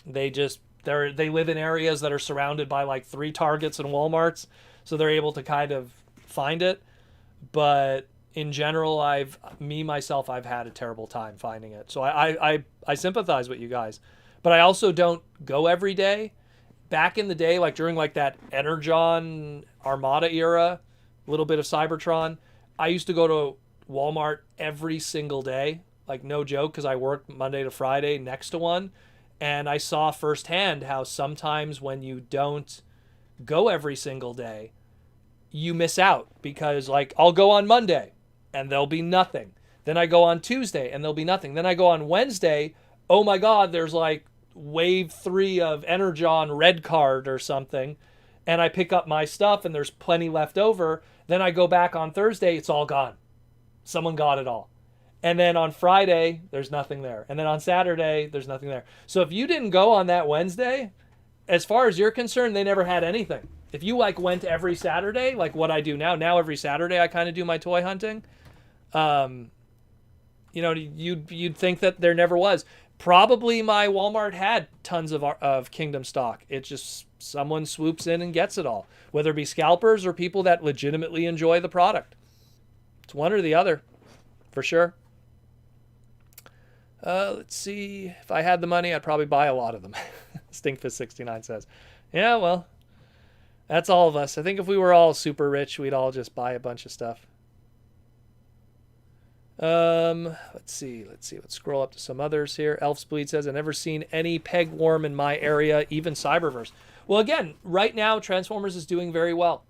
They live in areas that are surrounded by like 3 Targets and Walmarts, so they're able to kind of find it. But in general, I've had a terrible time finding it. So I sympathize with you guys. But I also don't go every day. Back in the day, like during like that Energon Armada era, a little bit of Cybertron, I used to go to Walmart every single day, like no joke, because I worked Monday to Friday next to one. And I saw firsthand how sometimes when you don't go every single day, you miss out because like I'll go on Monday and there'll be nothing. Then I go on Tuesday and there'll be nothing. Then I go on Wednesday. Oh my God, there's like Wave 3 of Energon Red Card or something. And I pick up my stuff and there's plenty left over. Then I go back on Thursday. It's all gone. Someone got it all. And then on Friday, there's nothing there. And then on Saturday, there's nothing there. So if you didn't go on that Wednesday, as far as you're concerned, they never had anything. If you like went every Saturday, like what I do now every Saturday I kind of do my toy hunting, you'd think that there never was. Probably my Walmart had tons of Kingdom stock. It's just someone swoops in and gets it all, whether it be scalpers or people that legitimately enjoy the product. It's one or the other, for sure. Let's see. If I had the money, I'd probably buy a lot of them. Stinkfist69 says. Yeah, well, that's all of us. I think if we were all super rich, we'd all just buy a bunch of stuff. Let's see. Let's scroll up to some others here. Elfsbleed says, I've never seen any peg warm in my area, even Cyberverse. Well, again, right now, Transformers is doing very well.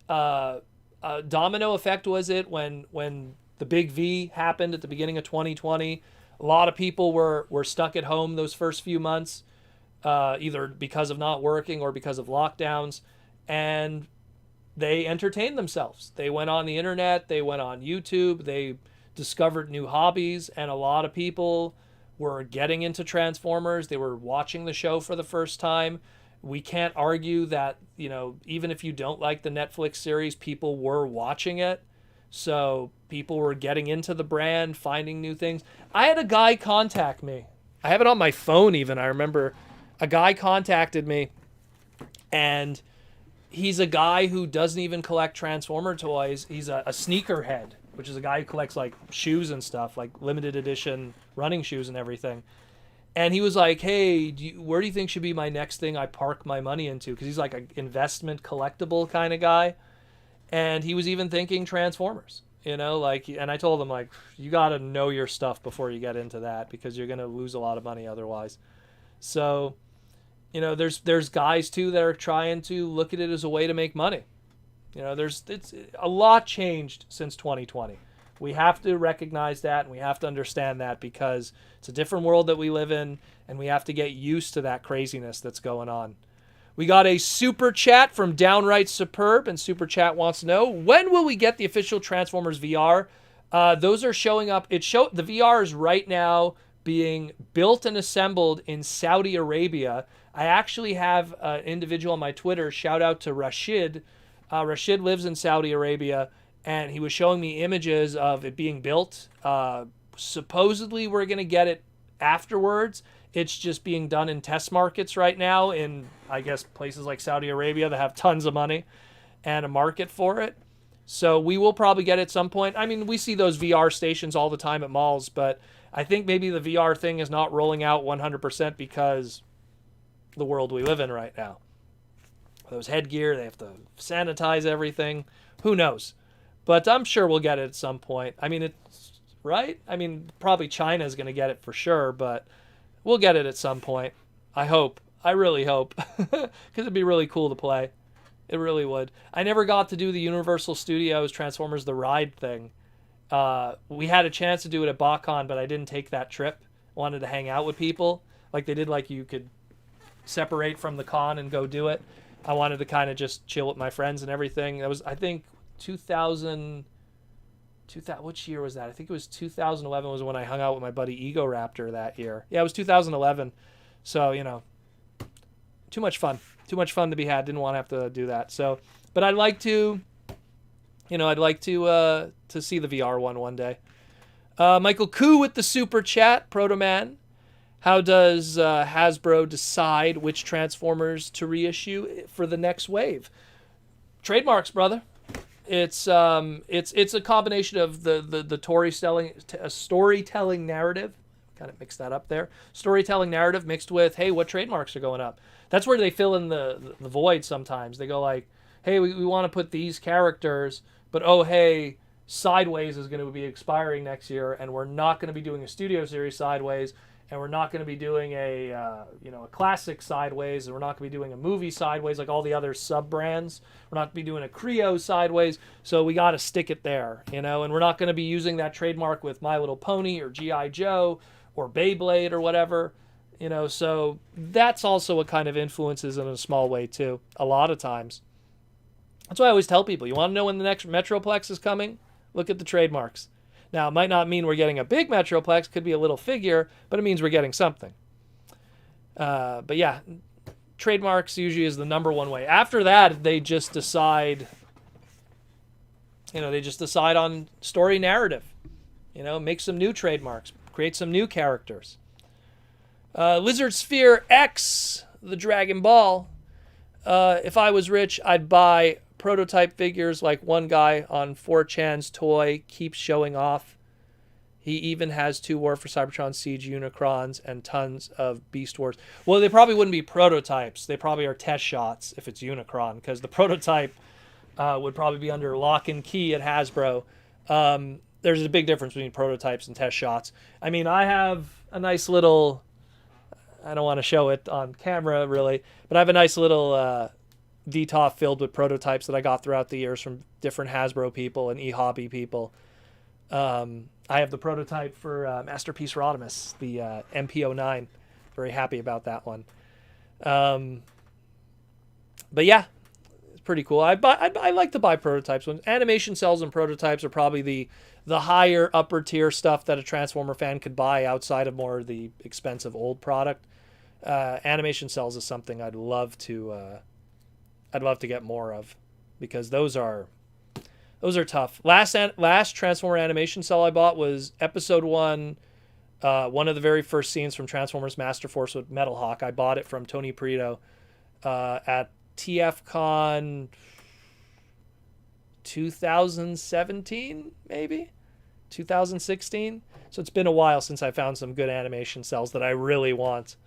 Domino effect was it when the big V happened at the beginning of 2020. A lot of people were stuck at home those first few months, either because of not working or because of lockdowns, and they entertained themselves. They went on the internet, they went on YouTube, they discovered new hobbies, and a lot of people were getting into Transformers. They were watching the show for the first time. We can't argue that, even if you don't like the Netflix series, people were watching it So people were getting into the brand, finding new things. I had a guy contact me. I have it on my phone even. I remember a guy contacted me, and he's a guy who doesn't even collect Transformer toys. He's a sneakerhead, which is a guy who collects like shoes and stuff, like limited edition running shoes and everything. And he was like, "Hey, where do you think should be my next thing I park my money into?" Because he's like an investment collectible kind of guy. And he was even thinking Transformers, like, and I told him, like, you got to know your stuff before you get into that, because you're going to lose a lot of money otherwise. So, there's guys too that are trying to look at it as a way to make money. It's a lot changed since 2020. We have to recognize that, and we have to understand that, because it's a different world that we live in, and we have to get used to that craziness that's going on. We got a super chat from Downright Superb, and super chat wants to know, when will we get the official Transformers VR? Those are showing up. The VR is right now being built and assembled in Saudi Arabia. I actually have an individual on my Twitter, shout out to Rashid. Rashid lives in Saudi Arabia, and he was showing me images of it being built. Supposedly we're going to get it afterwards. It's just being done in test markets right now in, I guess, places like Saudi Arabia that have tons of money and a market for it. So we will probably get it at some point. I mean, we see those VR stations all the time at malls, but I think maybe the VR thing is not rolling out 100% because the world we live in right now. Those headgear, they have to sanitize everything. Who knows? But I'm sure we'll get it at some point. I mean, it's right. I mean, probably China is going to get it for sure, but we'll get it at some point. I hope. I really hope. Because it'd be really cool to play. It really would. I never got to do the Universal Studios Transformers The Ride thing. We had a chance to do it at BotCon, but I didn't take that trip. Wanted to hang out with people. Like they did, like you could separate from the con and go do it. I wanted to kind of just chill with my friends and everything. That was, I think, 2000, which year was that? I think it was 2011 was when I hung out with my buddy Ego Raptor that year. Yeah, it was 2011. So, too much fun. Too much fun to be had. Didn't want to have to do that. So, but I'd like to, I'd like to see the VR one day. Michael Koo with the super chat, Proto Man. How does Hasbro decide which Transformers to reissue for the next wave? Trademarks, brother. It's a combination of the storytelling narrative. Kind of mixed that up there. Storytelling narrative mixed with, hey, what trademarks are going up? That's where they fill in the void sometimes. They go like, hey, we want to put these characters, but oh, hey, Sideways is going to be expiring next year, and we're not going to be doing a studio series Sideways, and we're not going to be doing a classic Sideways, and we're not going to be doing a movie Sideways like all the other sub-brands. We're not going to be doing a Creo Sideways, so we got to stick it there, and we're not going to be using that trademark with My Little Pony or G.I. Joe or Beyblade or whatever, so that's also what kind of influences in a small way too, a lot of times. That's why I always tell people, you want to know when the next Metroplex is coming? Look at the trademarks. Now, it might not mean we're getting a big Metroplex, could be a little figure, but it means we're getting something. But yeah, trademarks usually is the number one way. After that, they just decide, on story narrative. Make some new trademarks, create some new characters. Lizard Sphere X, the Dragon Ball. If I was rich, I'd buy prototype figures like one guy on 4chan's toy keeps showing off. He even has 2 War for Cybertron Siege Unicrons and tons of Beast Wars. Well, they probably wouldn't be prototypes. They probably are test shots if it's Unicron, because the prototype would probably be under lock and key at Hasbro. There's a big difference between prototypes and test shots. I mean, I have a nice little, I don't want to show it on camera really, but I have a nice little DTOF filled with prototypes that I got throughout the years from different Hasbro people and eHobby people. I have the prototype for Masterpiece Rodimus, the MP09. Very happy about that one. But yeah, it's pretty cool. I like to buy prototypes. When animation cells and prototypes are probably the higher upper tier stuff that a Transformer fan could buy outside of more of the expensive old product. Animation cells is something I'd love to get more of, because those are Those are tough. Last Transformer animation cell I bought was episode 1, one of the very first scenes from Transformers Master Force with Metal Hawk. I bought it from Tony Perito at TFCon 2017, maybe 2016. So it's been a while since I found some good animation cells that I really want.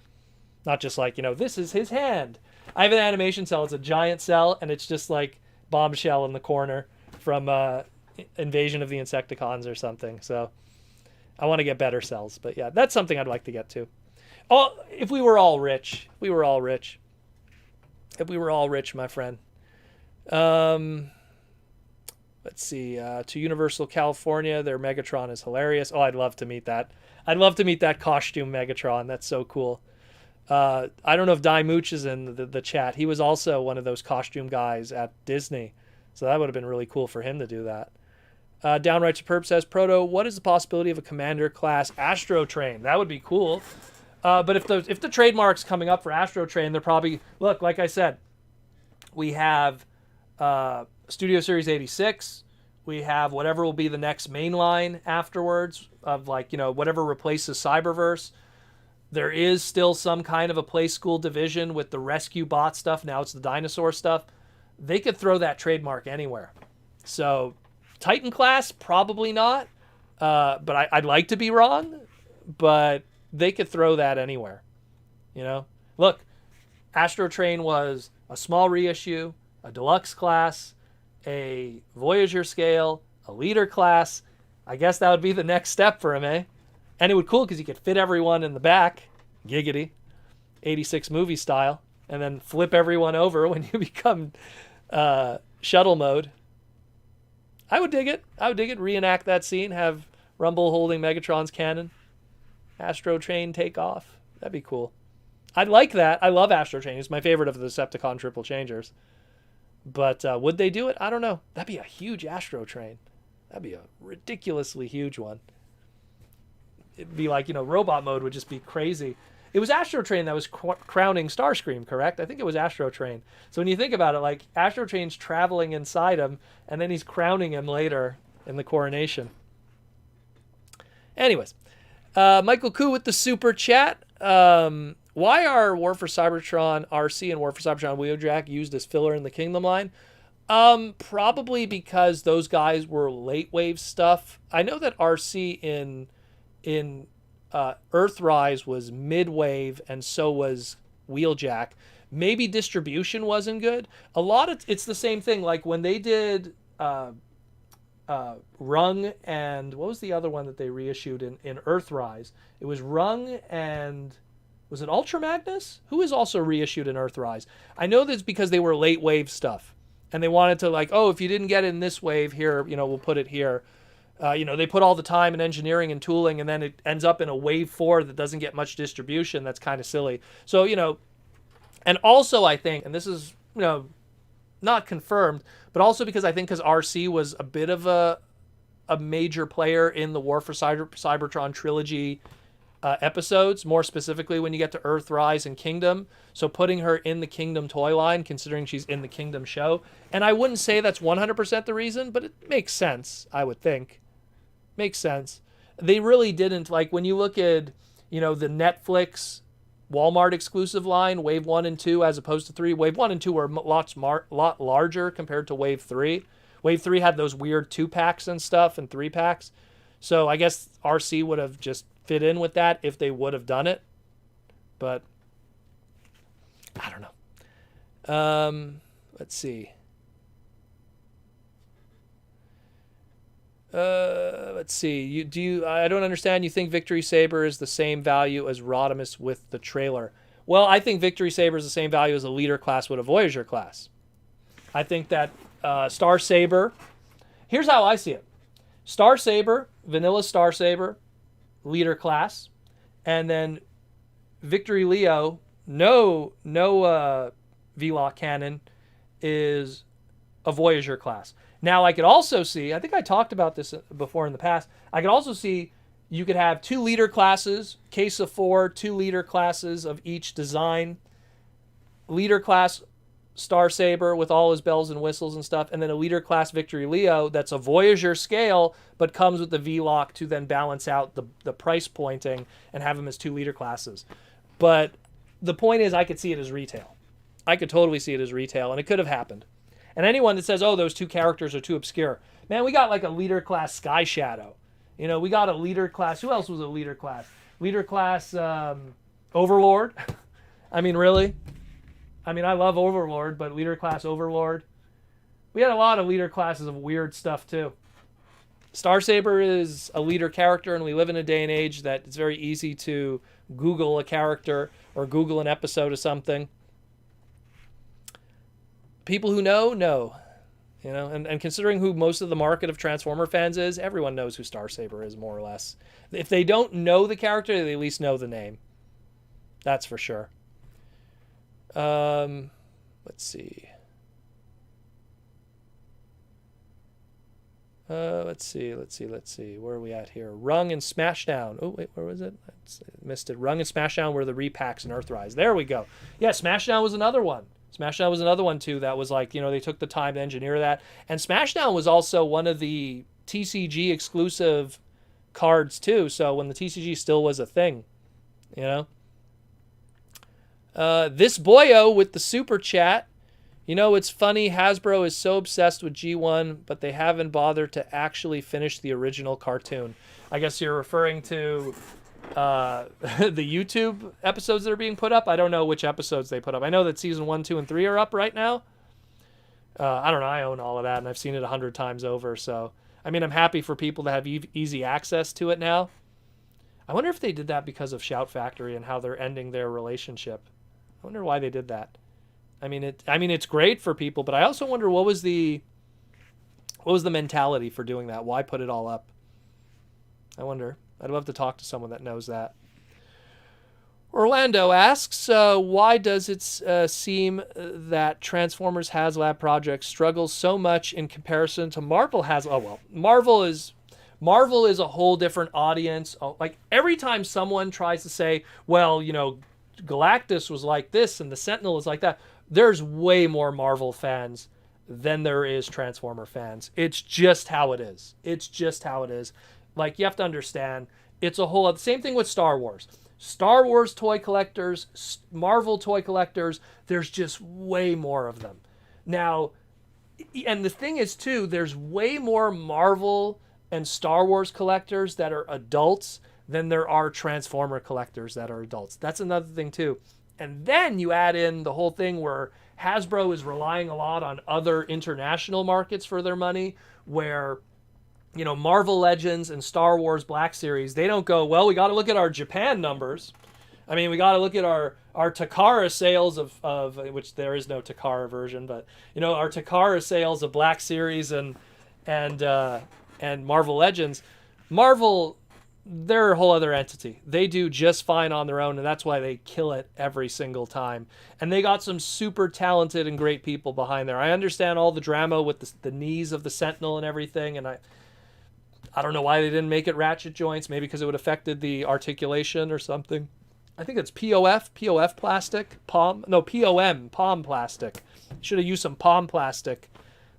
Not just like, this is his hand. I have an animation cell. It's a giant cell, and it's just like Bombshell in the corner from Invasion of the Insecticons or something. So I want to get better cells. But yeah, that's something I'd like to get to. Oh, if we were all rich. If we were all rich, my friend. Let's see. To Universal California, their Megatron is hilarious. Oh, I'd love to meet that. I'd love to meet that costume Megatron. That's so cool. I don't know if Die Mooch is in the chat. He was also one of those costume guys at Disney. So that would have been really cool for him to do that. Downright Superb says, Proto, what is the possibility of a Commander class Astro Train? That would be cool. But if the trademark's coming up for Astro Train, they're probably... Look, like I said, we have Studio Series 86. We have whatever will be the next main line afterwards of whatever replaces Cyberverse. There is still some kind of a play school division with the rescue bot stuff. Now it's the dinosaur stuff. They could throw that trademark anywhere. So Titan class, probably not. But I'd like to be wrong. But they could throw that anywhere. Look, Astro Train was a small reissue, a deluxe class, a Voyager scale, a leader class. I guess that would be the next step for him, eh? And it would be cool because you could fit everyone in the back, giggity, 86 movie style, and then flip everyone over when you become shuttle mode. I would dig it. Reenact that scene, have Rumble holding Megatron's cannon, Astro Train take off. That'd be cool. I'd like that. I love Astro Train. It's my favorite of the Decepticon triple changers. But would they do it? I don't know. That'd be a huge Astro Train. That'd be a ridiculously huge one. It'd be like, robot mode would just be crazy. It was Astro Train that was crowning Starscream, correct? I think it was Astro Train. So when you think about it, like Astro Train's traveling inside him, and then he's crowning him later in the coronation. Anyways, Michael Koo with the super chat. Why are War for Cybertron RC and War for Cybertron Wheeljack used as filler in the Kingdom line? Probably because those guys were late wave stuff. I know that RC in Earthrise was mid-wave, and so was Wheeljack. Maybe distribution wasn't good. It's the same thing. Like when they did Rung and what was the other one that they reissued in Earthrise? It was Rung and was it Ultra Magnus? Who is also reissued in Earthrise? I know that's because they were late wave stuff, and they wanted to if you didn't get it in this wave here, we'll put it here. They put all the time and engineering and tooling, and then it ends up in a wave 4 that doesn't get much distribution. That's kind of silly. So, and also I think, and this is, not confirmed, but also because RC was a bit of a major player in the War for Cybertron trilogy episodes, more specifically when you get to Earthrise and Kingdom. So putting her in the Kingdom toy line, considering she's in the Kingdom show. And I wouldn't say that's 100% the reason, but it makes sense, I would think. Makes sense. They really didn't, when you look at, the Netflix Walmart exclusive line, Wave 1 and 2 as opposed to 3. Wave 1 and 2 were lot larger compared to Wave 3. Wave 3 had those weird 2-packs and stuff and 3-packs. So I guess RC would have just fit in with that if they would have done it. But I don't know. Let's see. I don't understand. You think Victory Saber is the same value as Rodimus with the trailer? Well, I think Victory Saber is the same value as a leader class with a Voyager class. I think that Star Saber, here's how I see it. Star Saber, vanilla Star Saber, leader class, and then Victory Leo, no V-Lock cannon, is a Voyager class. Now, I could also see, I think I talked about this before in the past, I could also see you could have 2 leader classes, case of 4, 2 leader classes of each design, leader class Star Saber with all his bells and whistles and stuff, and then a leader class Victory Leo that's a Voyager scale, but comes with the V-Lock to then balance out the price pointing and have him as 2 leader classes. But the point is, I could see it as retail. I could totally see it as retail, and it could have happened. And anyone that says, oh, those 2 characters are too obscure, man, we got like a leader class Sky Shadow. You know, we got a leader class. Who else was a leader class? Leader class Overlord. I mean, really? I mean, I love Overlord, but leader class Overlord. We had a lot of leader classes of weird stuff, too. Star Saber is a leader character, and we live in a day and age that it's very easy to Google a character or Google an episode of something. People who know. You know, and considering who most of the market of Transformer fans is, everyone knows who Star Saber is, more or less. If they don't know the character, they at least know the name. That's for sure. Let's see. Let's see. Where are we at here? Rung and Smashdown. Oh, wait, where was it? I missed it. Rung and Smashdown were the repacks in Earthrise. There we go. Yeah, Smashdown was another one. Smashdown was another one, too, that was like, you know, they took the time to engineer that. And Smashdown was also one of the TCG exclusive cards, too. So when the TCG still was a thing, you know. This boyo with the super chat. You know, it's funny, Hasbro is so obsessed with G1, but they haven't bothered to actually finish the original cartoon. I guess you're referring to the YouTube episodes that are being put up. I don't know which episodes they put up. I know that season 1, 2, and 3 are up right now. I don't know. I own all of that, and I've seen it 100 times over. So, I mean, I'm happy for people to have easy access to it now. I wonder if they did that because of Shout Factory and how they're ending their relationship. I wonder why they did that. I mean, it's great for people, but I also wonder what was the mentality for doing that? Why put it all up? I wonder. I'd love to talk to someone that knows that. Orlando asks, why does it seem that Transformers HasLab project struggles so much in comparison to Marvel HasLab? Oh, well, Marvel is a whole different audience. Like, every time someone tries to say, well, you know, Galactus was like this and the Sentinel is like that, there's way more Marvel fans than there is Transformer fans. It's just how it is. Like, you have to understand, it's a whole other... Same thing with Star Wars. Star Wars toy collectors, Marvel toy collectors, there's just way more of them. Now, and the thing is, too, there's way more Marvel and Star Wars collectors that are adults than there are Transformer collectors that are adults. That's another thing, too. And then you add in the whole thing where Hasbro is relying a lot on other international markets for their money, where... You know, Marvel Legends and Star Wars Black Series, they don't go, well, we got to look at our Japan numbers. I mean, we got to look at our Takara sales of which there is no Takara version, but, you know, our Takara sales of Black Series and Marvel Legends. Marvel, they're a whole other entity. They do just fine on their own, and that's why they kill it every single time. And they got some super talented and great people behind there. I understand all the drama with the knees of the Sentinel and everything, and I don't know why they didn't make it ratchet joints. Maybe because it would have affected the articulation or something. I think it's POF plastic, POM plastic. Should have used some POM plastic,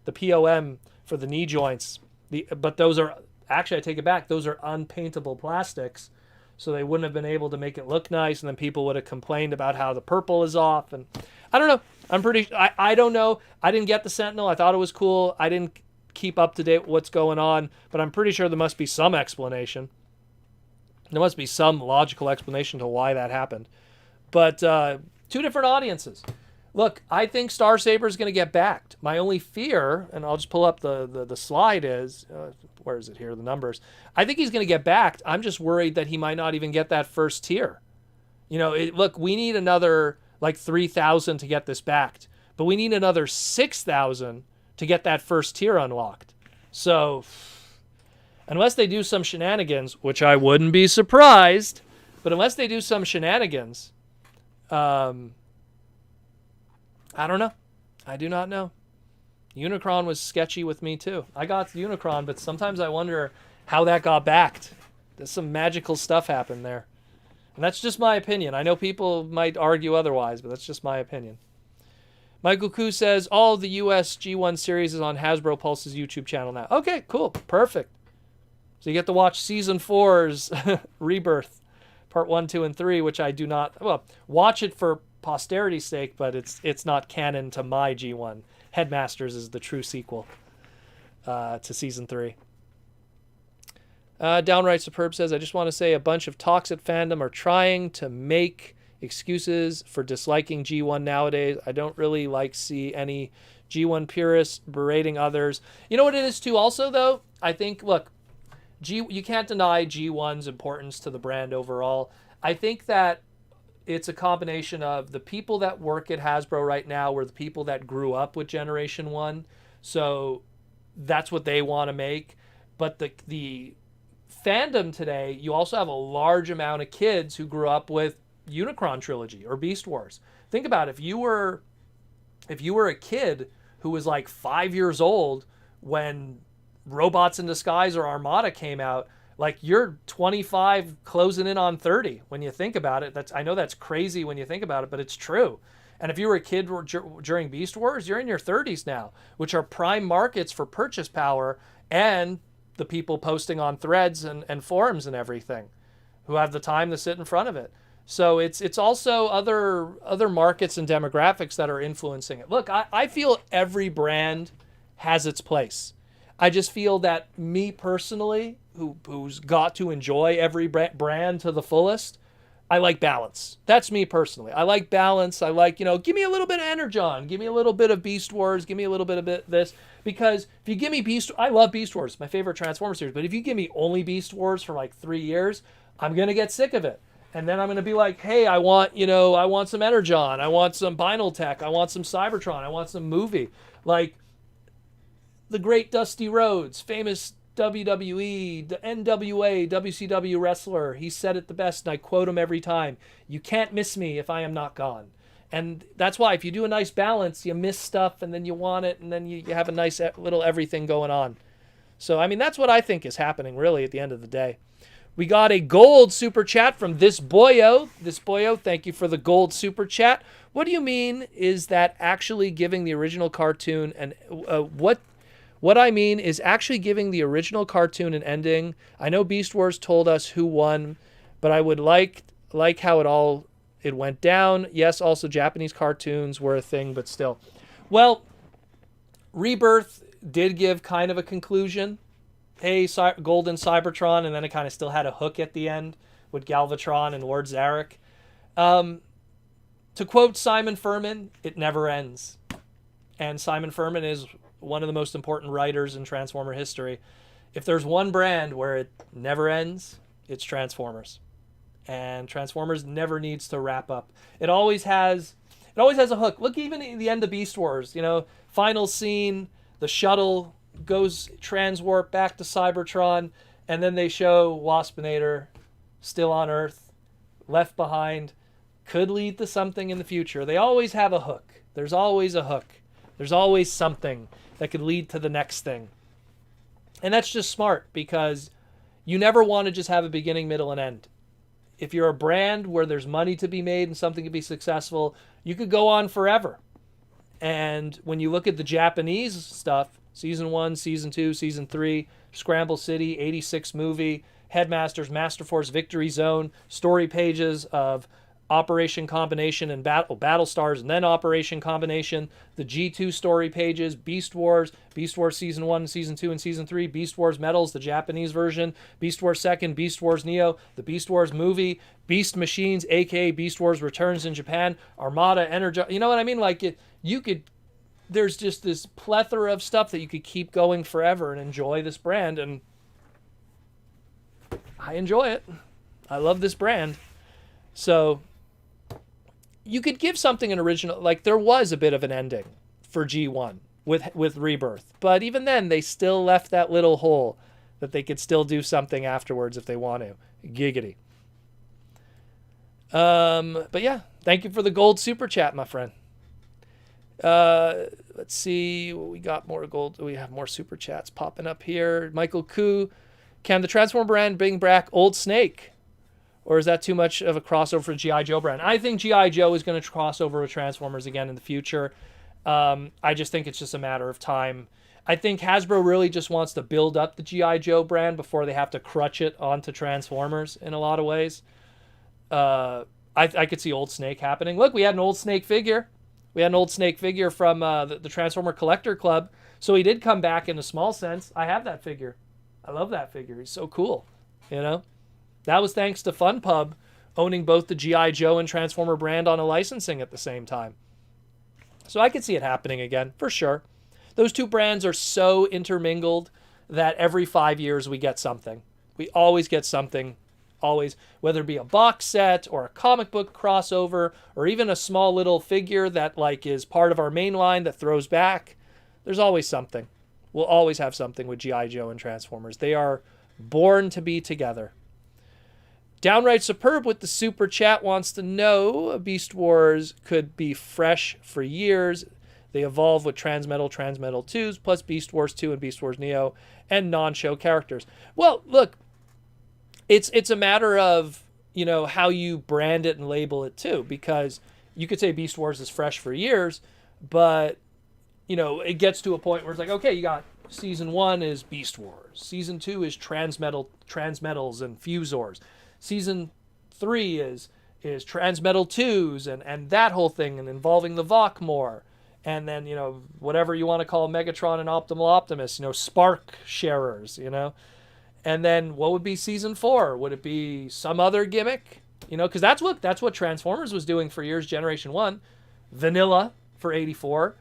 the POM for the knee joints. But those are, actually I take it back, those are unpaintable plastics. So they wouldn't have been able to make it look nice, and then people would have complained about how the purple is off. And I don't know. I don't know. I didn't get the Sentinel. I thought it was cool. I didn't keep up to date with what's going on, but I'm pretty sure there must be some explanation. There must be some logical explanation to why that happened. But two different audiences. Look, I think Star Saber is going to get backed. My only fear, and I'll just pull up the slide is, where is it here, the numbers. I think he's going to get backed. I'm just worried that he might not even get that first tier. You know, look, we need another like 3,000 to get this backed, but we need another 6,000 to get that first tier unlocked. So, unless they do some shenanigans, which I wouldn't be surprised, but unless they do some shenanigans, I don't know. I do not know. Unicron was sketchy with me too. I got Unicron, but sometimes I wonder how that got backed. There's some magical stuff happened there. And that's just my opinion. I know people might argue otherwise, but that's just my opinion. Michael Koo says all the US G1 series is on Hasbro Pulse's YouTube channel now. Okay, cool. Perfect. So you get to watch Season 4's Rebirth, Part 1, 2, and 3, which I do not... Well, watch it for posterity's sake, but it's not canon to my G1. Headmasters is the true sequel to Season 3. Downright Superb says, I just want to say a bunch of talks at fandom are trying to make excuses for disliking G1 nowadays. I don't really see any G1 purists berating others. You know what it is too also, though? I think, look, you can't deny G1's importance to the brand overall. I think that it's a combination of the people that work at Hasbro right now were the people that grew up with Generation 1. So that's what they want to make. But the fandom today, you also have a large amount of kids who grew up with Unicron Trilogy or Beast Wars. Think about it. If you were a kid who was like 5 years old when Robots in Disguise or Armada came out, like you're 25 closing in on 30 when you think about it. I know that's crazy when you think about it, but it's true. And if you were a kid during Beast Wars, you're in your 30s now, which are prime markets for purchase power and the people posting on threads and forums and everything who have the time to sit in front of it. So it's also other markets and demographics that are influencing it. Look, I feel every brand has its place. I just feel that me personally, who's got to enjoy every brand to the fullest, I like balance. That's me personally. I like balance. I like, give me a little bit of Energon. Give me a little bit of Beast Wars. Give me a little bit of this. Because if you give me I love Beast Wars, my favorite Transformers series. But if you give me only Beast Wars for like 3 years, I'm going to get sick of it. And then I'm going to be like, hey, I want some Energon. I want some Binal Tech. I want some Cybertron. I want some movie. Like the great Dusty Rhodes, famous WWE, the NWA, WCW wrestler. He said it the best, and I quote him every time. You can't miss me if I am not gone. And that's why if you do a nice balance, you miss stuff, and then you want it, and then you have a nice little everything going on. So, I mean, that's what I think is happening, really, at the end of the day. We got a gold super chat from This Boyo. This Boyo, thank you for the gold super chat. What do you mean is that actually giving the original cartoon and what I mean is actually giving the original cartoon an ending. I know Beast Wars told us who won, but I would like how it went down. Yes, also Japanese cartoons were a thing, but still. Well, Rebirth did give kind of a conclusion. Hey, Golden Cybertron, and then it kind of still had a hook at the end with Galvatron and Lord Zarek. To quote Simon Furman, it never ends. And Simon Furman is one of the most important writers in Transformer history. If there's one brand where it never ends, it's Transformers. And Transformers never needs to wrap up. It always has a hook. Look, even at the end of Beast Wars, final scene, the shuttle goes transwarp back to Cybertron, and then they show Waspinator still on Earth, left behind, could lead to something in the future. They always have a hook. There's always a hook. There's always something that could lead to the next thing. And that's just smart, because you never want to just have a beginning, middle, and end. If you're a brand where there's money to be made and something to be successful, you could go on forever. And when you look at the Japanese stuff, Season 1, Season 2, Season 3, Scramble City, 86 movie, Headmasters, Master Force, Victory Zone, story pages of Operation Combination and Battle Stars, and then Operation Combination, the G2 story pages, Beast Wars Season 1, Season 2, and Season 3, Beast Wars Metals, the Japanese version, Beast Wars 2nd, Beast Wars Neo, the Beast Wars movie, Beast Machines, aka Beast Wars Returns in Japan, Armada, Energy. You know what I mean? Like, there's just this plethora of stuff that you could keep going forever and enjoy this brand, and I enjoy it. I love this brand. So you could give something an original, like there was a bit of an ending for G1 with Rebirth, but even then they still left that little hole that they could still do something afterwards if they want to. Giggity. But yeah, thank you for the gold super chat, my friend. Let's see, we got more gold. We have more super chats popping up here. Michael Koo, can the Transformer brand bring back Old Snake? Or is that too much of a crossover for G.I. Joe brand? I think G.I. Joe is going to cross over with Transformers again in the future. I just think it's just a matter of time. I think Hasbro really just wants to build up the G.I. Joe brand before they have to crutch it onto Transformers in a lot of ways. I could see Old Snake happening. Look, we had an Old Snake figure. We had an Old Snake figure from the Transformer Collector Club. So he did come back in a small sense. I have that figure. I love that figure. He's so cool. You know? That was thanks to FunPub owning both the G.I. Joe and Transformer brand on a licensing at the same time. So I could see it happening again, for sure. Those two brands are so intermingled that every 5 years we get something. We always get something. Always. Whether it be a box set or a comic book crossover or even a small little figure that like is part of our main line that throws back. There's always something. We'll always have something with G.I. Joe and Transformers. They are born to be together. Downright Superb with the super chat wants to know Beast Wars could be fresh for years. They evolve with Transmetal 2s, plus Beast Wars 2 and Beast Wars Neo, and non-show characters. Well, look, it's a matter of, you know, how you brand it and label it too, because you could say Beast Wars is fresh for years, but, you know, it gets to a point where it's like, okay, you got Season 1 is Beast Wars. Season 2 is Transmetals and Fusors. Season 3 is Transmetal 2s and that whole thing and involving the Vok more. And then, you know, whatever you want to call Megatron and Optimal Optimus, you know, Spark Sharers, you know. And then what would be Season 4? Would it be some other gimmick? You know, because that's what Transformers was doing for years, Generation 1. Vanilla for 84.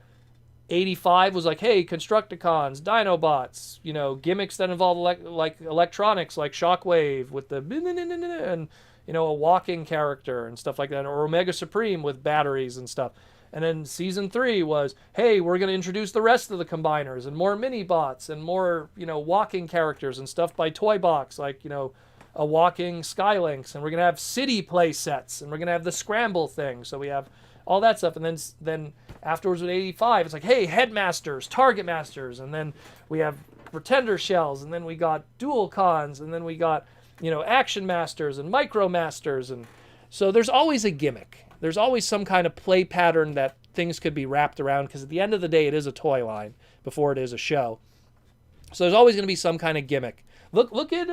85 was like, hey, Constructicons, Dinobots, you know, gimmicks that involve like electronics, like Shockwave with the and, you know, a walking character and stuff like that, or Omega Supreme with batteries and stuff. And then Season 3 was, hey, we're going to introduce the rest of the combiners and more mini-bots and more, you know, walking characters and stuff by Toy Box, like, you know, a walking Skylynx. And we're going to have city play sets. And we're going to have the Scramble thing. So we have all that stuff. And then afterwards with 85, it's like, hey, Headmasters, Target Masters. And then we have Pretender Shells. And then we got Dual Cons. And then we got, you know, Action Masters and Micro Masters. And so there's always a gimmick. There's always some kind of play pattern that things could be wrapped around, because at the end of the day, it is a toy line before it is a show. So there's always going to be some kind of gimmick. Look at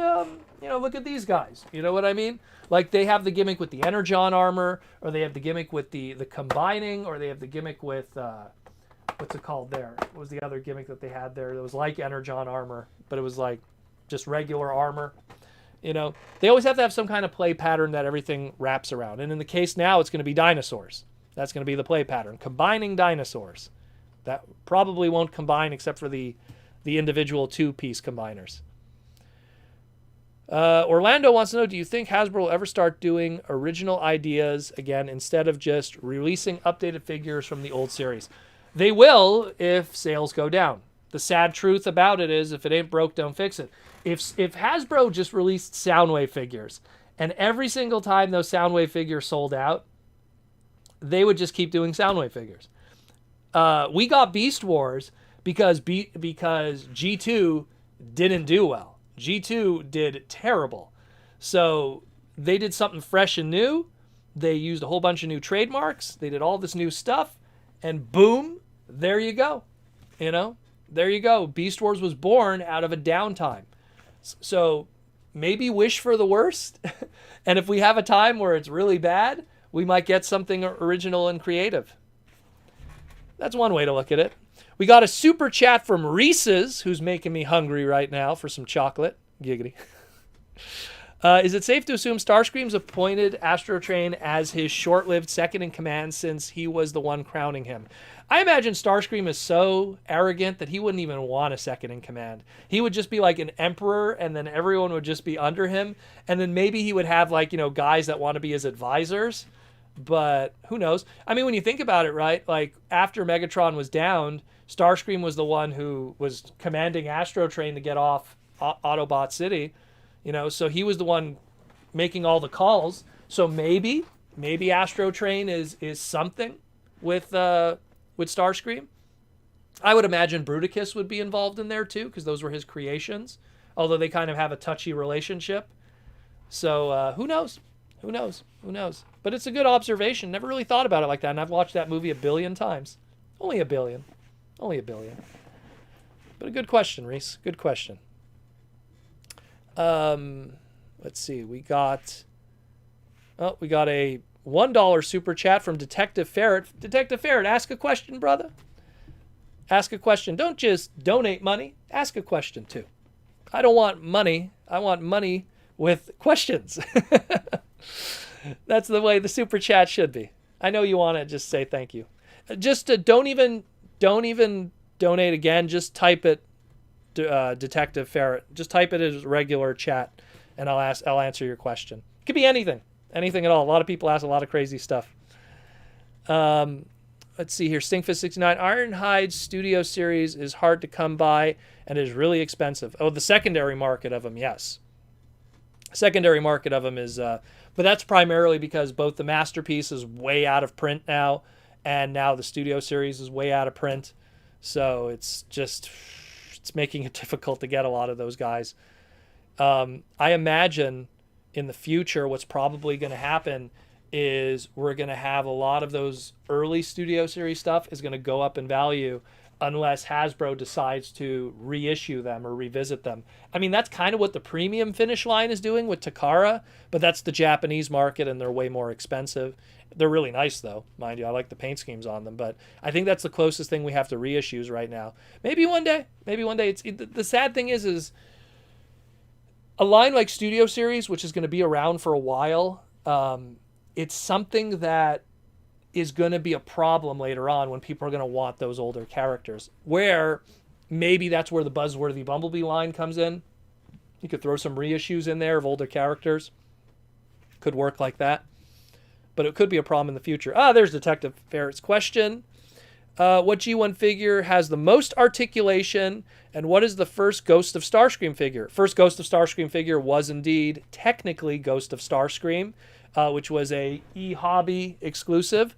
look at these guys. You know what I mean? Like they have the gimmick with the Energon armor, or they have the gimmick with the combining, or they have the gimmick with what's it called there? What was the other gimmick that they had there? It was like Energon armor, but it was like just regular armor. You know, they always have to have some kind of play pattern that everything wraps around. And in the case now, it's going to be dinosaurs. That's going to be the play pattern. Combining dinosaurs. That probably won't combine except for the individual two-piece combiners. Orlando wants to know, do you think Hasbro will ever start doing original ideas again instead of just releasing updated figures from the old series? They will if sales go down. The sad truth about it is, if it ain't broke, don't fix it. If Hasbro just released Soundwave figures, and every single time those Soundwave figures sold out, they would just keep doing Soundwave figures. We got Beast Wars because G2 didn't do well. G2 did terrible. So they did something fresh and new. They used a whole bunch of new trademarks. They did all this new stuff, and boom, there you go. You know? There you go. Beast Wars was born out of a downtime. So maybe wish for the worst. And if we have a time where it's really bad, we might get something original and creative. That's one way to look at it. We got a super chat from Reese's, who's making me hungry right now for some chocolate. Giggity. Is it safe to assume Starscream's appointed Astrotrain as his short-lived second in command since he was the one crowning him? I imagine Starscream is so arrogant that he wouldn't even want a second in command. He would just be like an emperor, and then everyone would just be under him. And then maybe he would have, like, you know, guys that want to be his advisors. But who knows? I mean, when you think about it, right? Like, after Megatron was downed, Starscream was the one who was commanding Astrotrain to get off Autobot City. You know, so he was the one making all the calls. So maybe Astrotrain is something with Starscream. I would imagine Bruticus would be involved in there too, because those were his creations. Although they kind of have a touchy relationship. So who knows? Who knows? But it's a good observation. Never really thought about it like that, and I've watched that movie 1 billion times. Only a billion. Only a billion. But a good question, Reese. Good question. Let's see. We got a $1 super chat from Detective Ferret. Detective Ferret, ask a question, brother. Ask a question. Don't just donate money. Ask a question, too. I don't want money. I want money with questions. That's the way the super chat should be. I know you want to just say thank you. Just don't even donate again. Just type it, Detective Ferret. Just type it as regular chat, and I'll answer your question. It could be anything at all. A lot of people ask a lot of crazy stuff. Let's see here. Stinkfist69. Ironhide Studio Series is hard to come by and is really expensive. Oh, the secondary market of them, yes. Secondary market of them is, but that's primarily because both the Masterpiece is way out of print now, and now the Studio Series is way out of print. So it's making it difficult to get a lot of those guys. I imagine in the future what's probably going to happen is we're going to have a lot of those early Studio Series stuff is going to go up in value unless Hasbro decides to reissue them or revisit them. I mean, that's kind of what the premium finish line is doing with Takara, but that's the Japanese market and they're way more expensive. They're really nice though, mind you. I like the paint schemes on them, but I think that's the closest thing we have to reissues right now. Maybe one day. The sad thing is a line like Studio Series, which is going to be around for a while, it's something that is going to be a problem later on when people are going to want those older characters, where maybe that's where the Buzzworthy Bumblebee line comes in. You could throw some reissues in there of older characters. Could work like that. But it could be a problem in the future. There's Detective Ferret's question. What G1 figure has the most articulation, and what is the first Ghost of Starscream figure? First Ghost of Starscream figure was indeed technically Ghost of Starscream, which was a eHobby exclusive.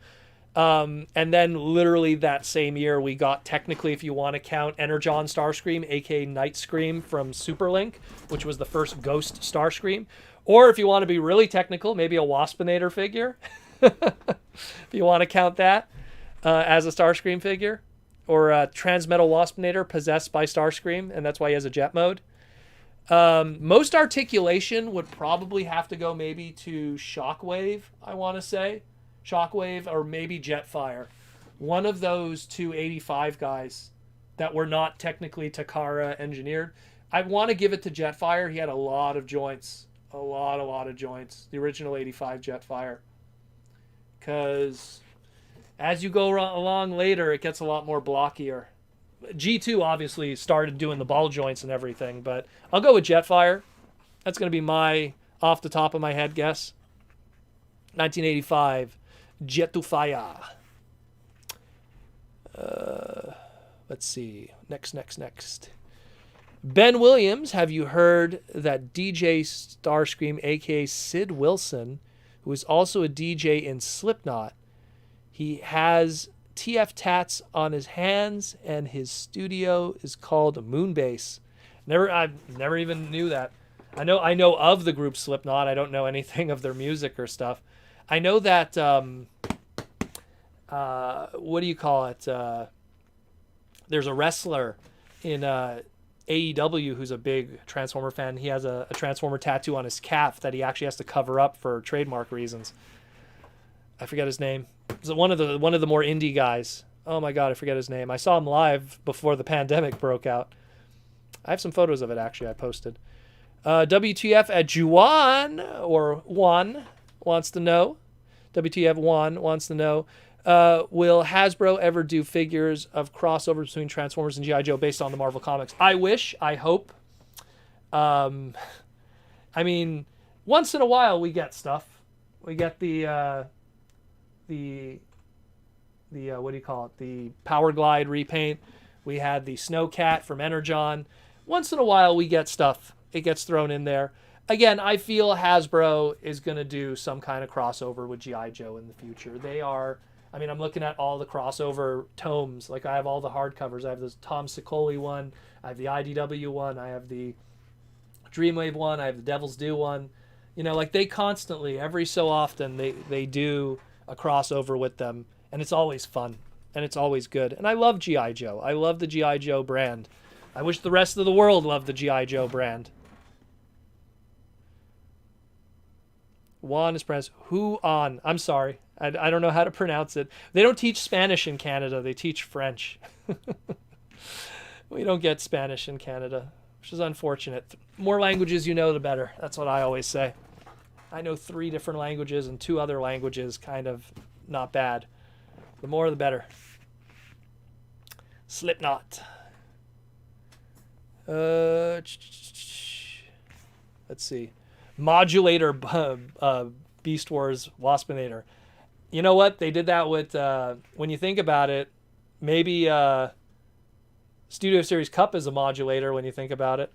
And then literally that same year we got, technically, if you want to count, Energon Starscream, aka Night Scream from Superlink, which was the first Ghost Starscream. Or if you want to be really technical, maybe a Waspinator figure, if you want to count that as a Starscream figure. Or a Transmetal Waspinator possessed by Starscream, and that's why he has a jet mode. Most articulation would probably have to go maybe to Shockwave, I want to say. Shockwave or maybe Jetfire. One of those two 85 guys that were not technically Takara engineered. I want to give it to Jetfire. He had a lot of joints. A lot of joints. The original 85 Jetfire. Because as you go along later, it gets a lot more blockier. G2 obviously started doing the ball joints and everything, but I'll go with Jetfire. That's going to be my off the top of my head guess. 1985 Jetfire. Let's see. Next. Ben Williams, have you heard that DJ Starscream, aka Sid Wilson, who is also a DJ in Slipknot, he has TF tats on his hands, and his studio is called Moonbase. I never even knew that. I know of the group Slipknot. I don't know anything of their music or stuff. I know that what do you call it? There's a wrestler in AEW who's a big Transformer fan. He has a Transformer tattoo on his calf that he actually has to cover up for trademark reasons. I forget his name. It's one of the more indie guys. Oh my god, I forget his name. I saw him live before the pandemic broke out. I have some photos of it actually. I posted. WTF at Juan or Juan wants to know. WTF Juan wants to know. Will Hasbro ever do figures of crossovers between Transformers and G.I. Joe based on the Marvel Comics? I wish. I hope. I mean, once in a while we get stuff. We get the what do you call it? The Power Glide repaint. We had the Snowcat from Energon. Once in a while we get stuff. It gets thrown in there. Again, I feel Hasbro is going to do some kind of crossover with G.I. Joe in the future. They are... I mean, I'm looking at all the crossover tomes. Like, I have all the hardcovers. I have the Tom Sicoli one. I have the IDW one. I have the Dreamwave one. I have the Devil's Due one. You know, like, they constantly, every so often, they do a crossover with them. And it's always fun. and it's always good. And I love G.I. Joe. I love the G.I. Joe brand. I wish the rest of the world loved the G.I. Joe brand. Juan is pronounced Huan. I'm sorry. I don't know how to pronounce it. They don't teach Spanish in Canada. They teach French. We don't get Spanish in Canada, which is unfortunate. More languages you know, the better. That's what I always say. I know 3 different languages and 2 other languages, kind of not bad. The more, the better. Slipknot. Let's see. Modulator Beast Wars Waspinator. You know what? They did that with, when you think about it, maybe Studio Series Cup is a modulator when you think about it.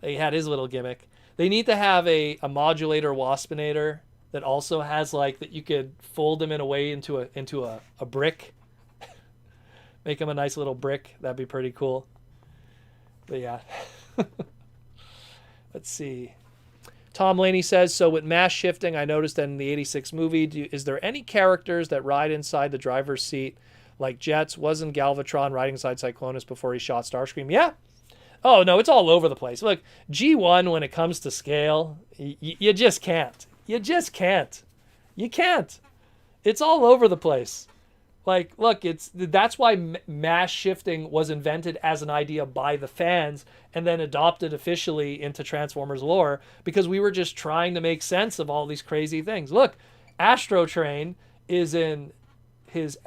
They had his little gimmick. They need to have a modulator Waspinator that also has like that you could fold him in a way into a brick. Make him a nice little brick. That'd be pretty cool. But yeah. Let's see. Tom Laney says, so with mass shifting, I noticed that in the 86 movie, is there any characters that ride inside the driver's seat like jets? Wasn't Galvatron riding inside Cyclonus before he shot Starscream? Yeah. Oh, no, it's all over the place. Look, G1, when it comes to scale, you just can't. You just can't. You can't. It's all over the place. Like, look, that's why mass shifting was invented as an idea by the fans and then adopted officially into Transformers lore, because we were just trying to make sense of all these crazy things. Look, Astro Train is in his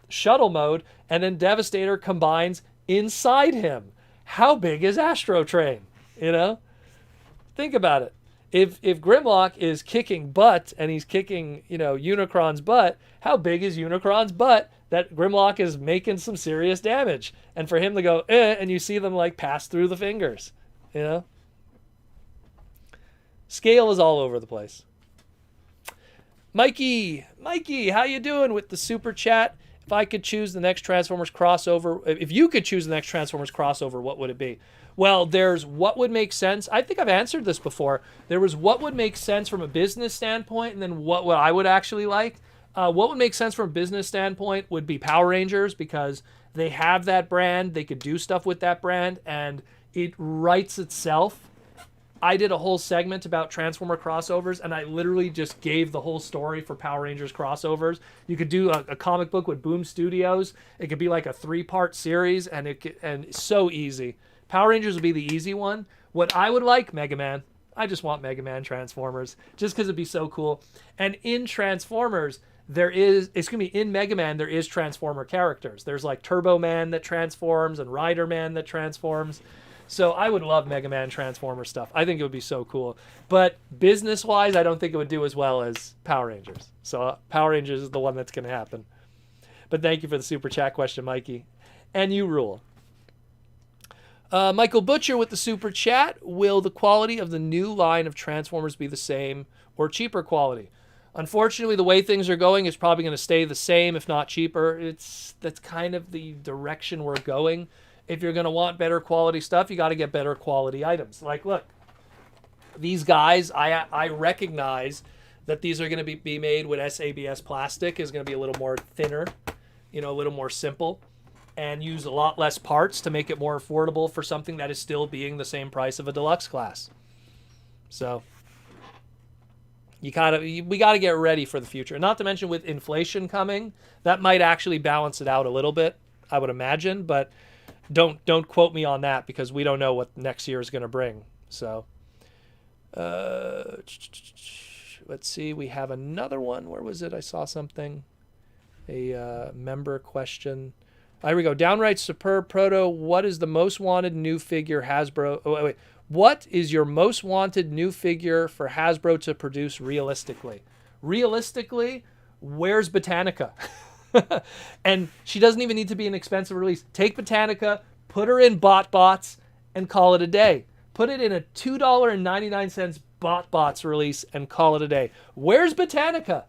shuttle mode, and then Devastator combines inside him. How big is Astro Train? You know? Think about it. If Grimlock is kicking butt and he's kicking, Unicron's butt, how big is Unicron's butt that Grimlock is making some serious damage? And for him to go, and you see them like pass through the fingers, Scale is all over the place. Mikey, how you doing with the super chat? If I could choose the next Transformers crossover, if you could choose the next Transformers crossover, what would it be? Well, there's what would make sense. I think I've answered this before. There was what would make sense from a business standpoint, and then what I would actually like. What would make sense from a business standpoint would be Power Rangers, because they have that brand. They could do stuff with that brand, and it writes itself. I did a whole segment about Transformer crossovers, and I literally just gave the whole story for Power Rangers crossovers. You could do a comic book with Boom Studios. It could be like a 3-part series, and it's so easy. Power Rangers would be the easy one. What I would like, Mega Man. I just want Mega Man Transformers, just because it'd be so cool. And in Transformers, in Mega Man, there is Transformer characters. There's like Turbo Man that transforms and Rider Man that transforms. So I would love Mega Man Transformer stuff. I think it would be so cool. But business-wise, I don't think it would do as well as Power Rangers. So Power Rangers is the one that's going to happen. But thank you for the super chat question, Mikey. And you rule. Michael Butcher with the super chat. Will the quality of the new line of Transformers be the same or cheaper quality? Unfortunately, the way things are going, it's probably going to stay the same, if not cheaper. That's kind of the direction we're going. If you're going to want better quality stuff, you got to get better quality items. Like, look, these guys, I recognize that these are going to be made with SABS plastic. Is going to be a little more thinner, a little more simple, and use a lot less parts to make it more affordable for something that is still being the same price of a deluxe class. So we got to get ready for the future. Not to mention with inflation coming, that might actually balance it out a little bit, I would imagine, but don't quote me on that, because we don't know what next year is going to bring. So let's see. We have another one. Where was it? I saw something. A member question. Here we go. Downright Superb Proto. What is the most wanted new figure Hasbro? Oh, wait. What is your most wanted new figure for Hasbro to produce realistically? Realistically, where's Botanica? And she doesn't even need to be an expensive release. Take Botanica, put her in BotBots, and call it a day. Put it in a $2.99 BotBots release and call it a day. Where's Botanica?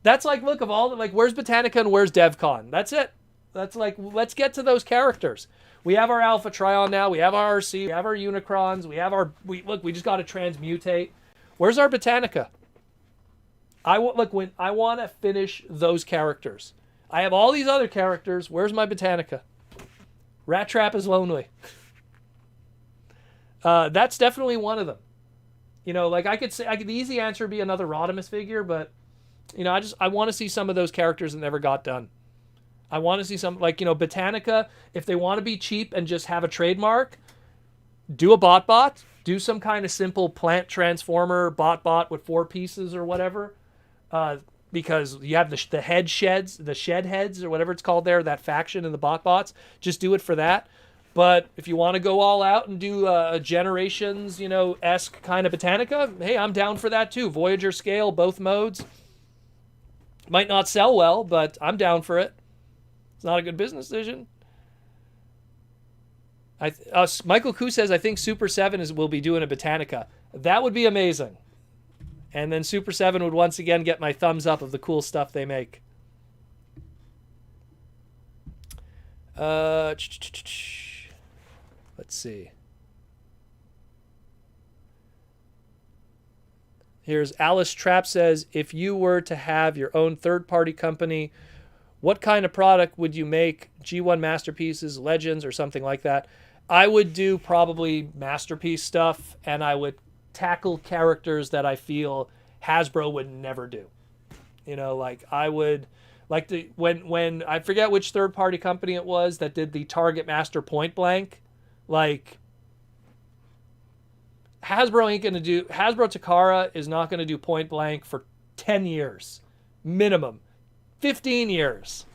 That's like, look, of all the, like, where's Botanica and where's DevCon? That's it. That's like, let's get to those characters. We have our Alpha Trion now. We have our RC. We have our Unicrons. We have our, we just got to transmutate. Where's our Botanica? When I want to finish those characters. I have all these other characters. Where's my Botanica? Rat Trap is lonely. That's definitely one of them. You know, like the easy answer would be another Rodimus figure, but you know, I want to see some of those characters that never got done. I want to see some, like, you know, Botanica, if they want to be cheap and just have a trademark, do a bot, do some kind of simple plant transformer bot with 4 pieces or whatever. Because you have the shed heads or whatever it's called there, that faction in the bots. Just do it for that. But if you want to go all out and do a Generations, you know, esque kind of Botanica, hey, I'm down for that too. Voyager scale, both modes. Might not sell well, but I'm down for it. It's not a good business decision. Michael Koo says, I think Super 7 will be doing a Botanica. That would be amazing. And then Super 7 would once again get my thumbs up of the cool stuff they make. Let's see. Here's Alice Trapp says, if you were to have your own third-party company, what kind of product would you make? G1 Masterpieces, Legends, or something like that? I would do probably Masterpiece stuff, and I would tackle characters that I feel Hasbro would never do. You know, like I would like when I forget which third-party company it was that did the Target Master Point Blank, like Hasbro Takara is not going to do Point Blank for 10 years minimum, 15 years.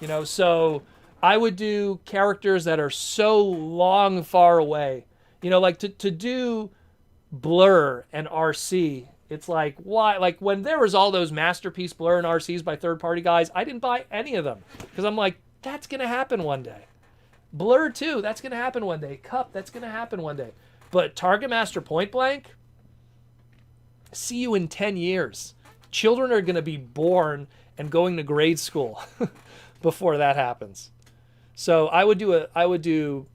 You know, so I would do characters that are so long far away. You know, like to do Blur and RC, it's like, why? Like when there was all those Masterpiece Blur and RCs by third-party guys, I didn't buy any of them because I'm like, that's going to happen one day. Blur too, that's going to happen one day. Cup, that's going to happen one day. But Target Master Point Blank, see you in 10 years. Children are going to be born and going to grade school before that happens. So I would do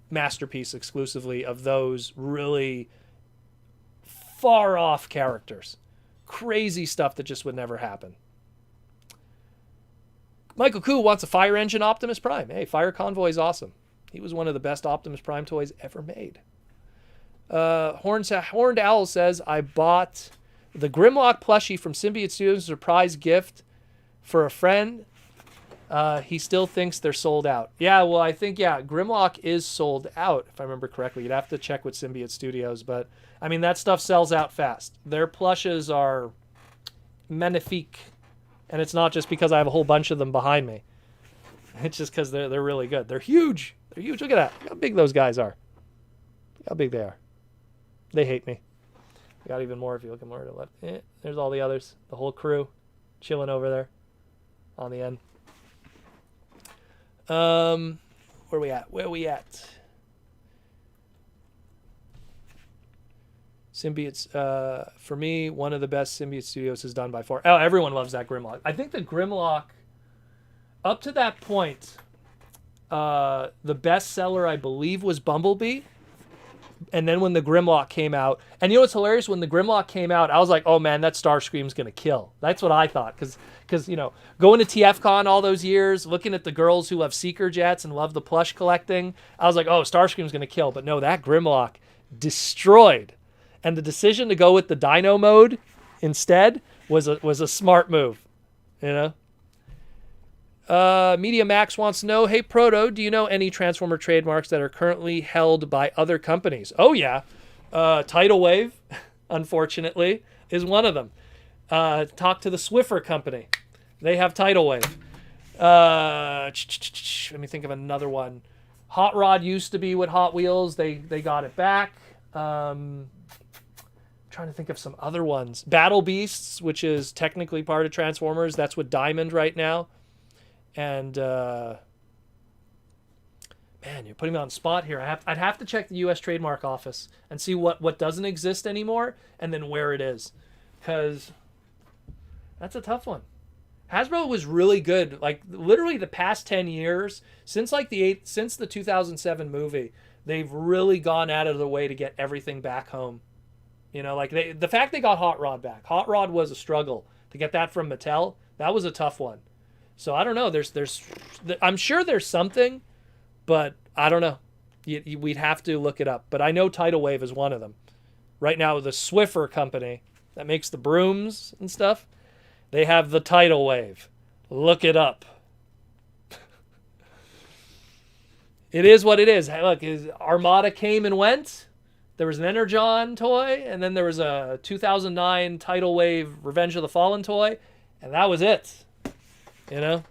Masterpiece exclusively of those really far off characters. Crazy stuff that just would never happen. Michael Koo wants a Fire Engine Optimus Prime. Hey, Fire Convoy is awesome. He was one of the best Optimus Prime toys ever made. Horned Owl says, I bought the Grimlock plushie from Symbiote Studios as a surprise gift for a friend. He still thinks they're sold out. Yeah, well, I think, Grimlock is sold out, if I remember correctly. You'd have to check with Symbiote Studios, but, I mean, that stuff sells out fast. Their plushes are magnifique, and it's not just because I have a whole bunch of them behind me. It's just because they're really good. They're huge. They're huge. Look at that. Look how big those guys are. Look how big they are. They hate me. I got even more if you look at more to the left. There's all the others. The whole crew chilling over there on the end. Where are we at? Symbiotes, for me, one of the best Symbiote Studios is done by far. Oh, everyone loves that Grimlock. I think the Grimlock, up to that point, the best seller, I believe, was Bumblebee. And then when the Grimlock came out, and you know what's hilarious? When the Grimlock came out, I was like, oh man, that Starscream's going to kill. That's what I thought. Because, you know, going to TFCon all those years, looking at the girls who love Seeker jets and love the plush collecting, I was like, oh, Starscream's going to kill. But no, that Grimlock destroyed. And the decision to go with the Dino mode instead was a smart move, you know? Media Max wants to know, hey Proto, do you know any Transformer trademarks that are currently held by other companies? Oh yeah, Tidal Wave, unfortunately, is one of them. Talk to the Swiffer company; they have Tidal Wave. Let me think of another one. Hot Rod used to be with Hot Wheels; they got it back. Trying to think of some other ones. Battle Beasts, which is technically part of Transformers, that's with Diamond right now. And, man, you're putting me on the spot here. I'd have to check the U.S. Trademark Office and see what doesn't exist anymore and then where it is. Because that's a tough one. Hasbro was really good. Like, literally the past 10 years, since the 2007 movie, they've really gone out of the way to get everything back home. You know, like the fact they got Hot Rod back. Hot Rod was a struggle to get that from Mattel. That was a tough one. So I don't know. I'm sure there's something, but I don't know. We'd have to look it up. But I know Tidal Wave is one of them. Right now, the Swiffer company that makes the brooms and stuff, they have the Tidal Wave. Look it up. It is what it is. Hey, look, Armada came and went. There was an Energon toy, and then there was a 2009 Tidal Wave Revenge of the Fallen toy, and that was it. You know?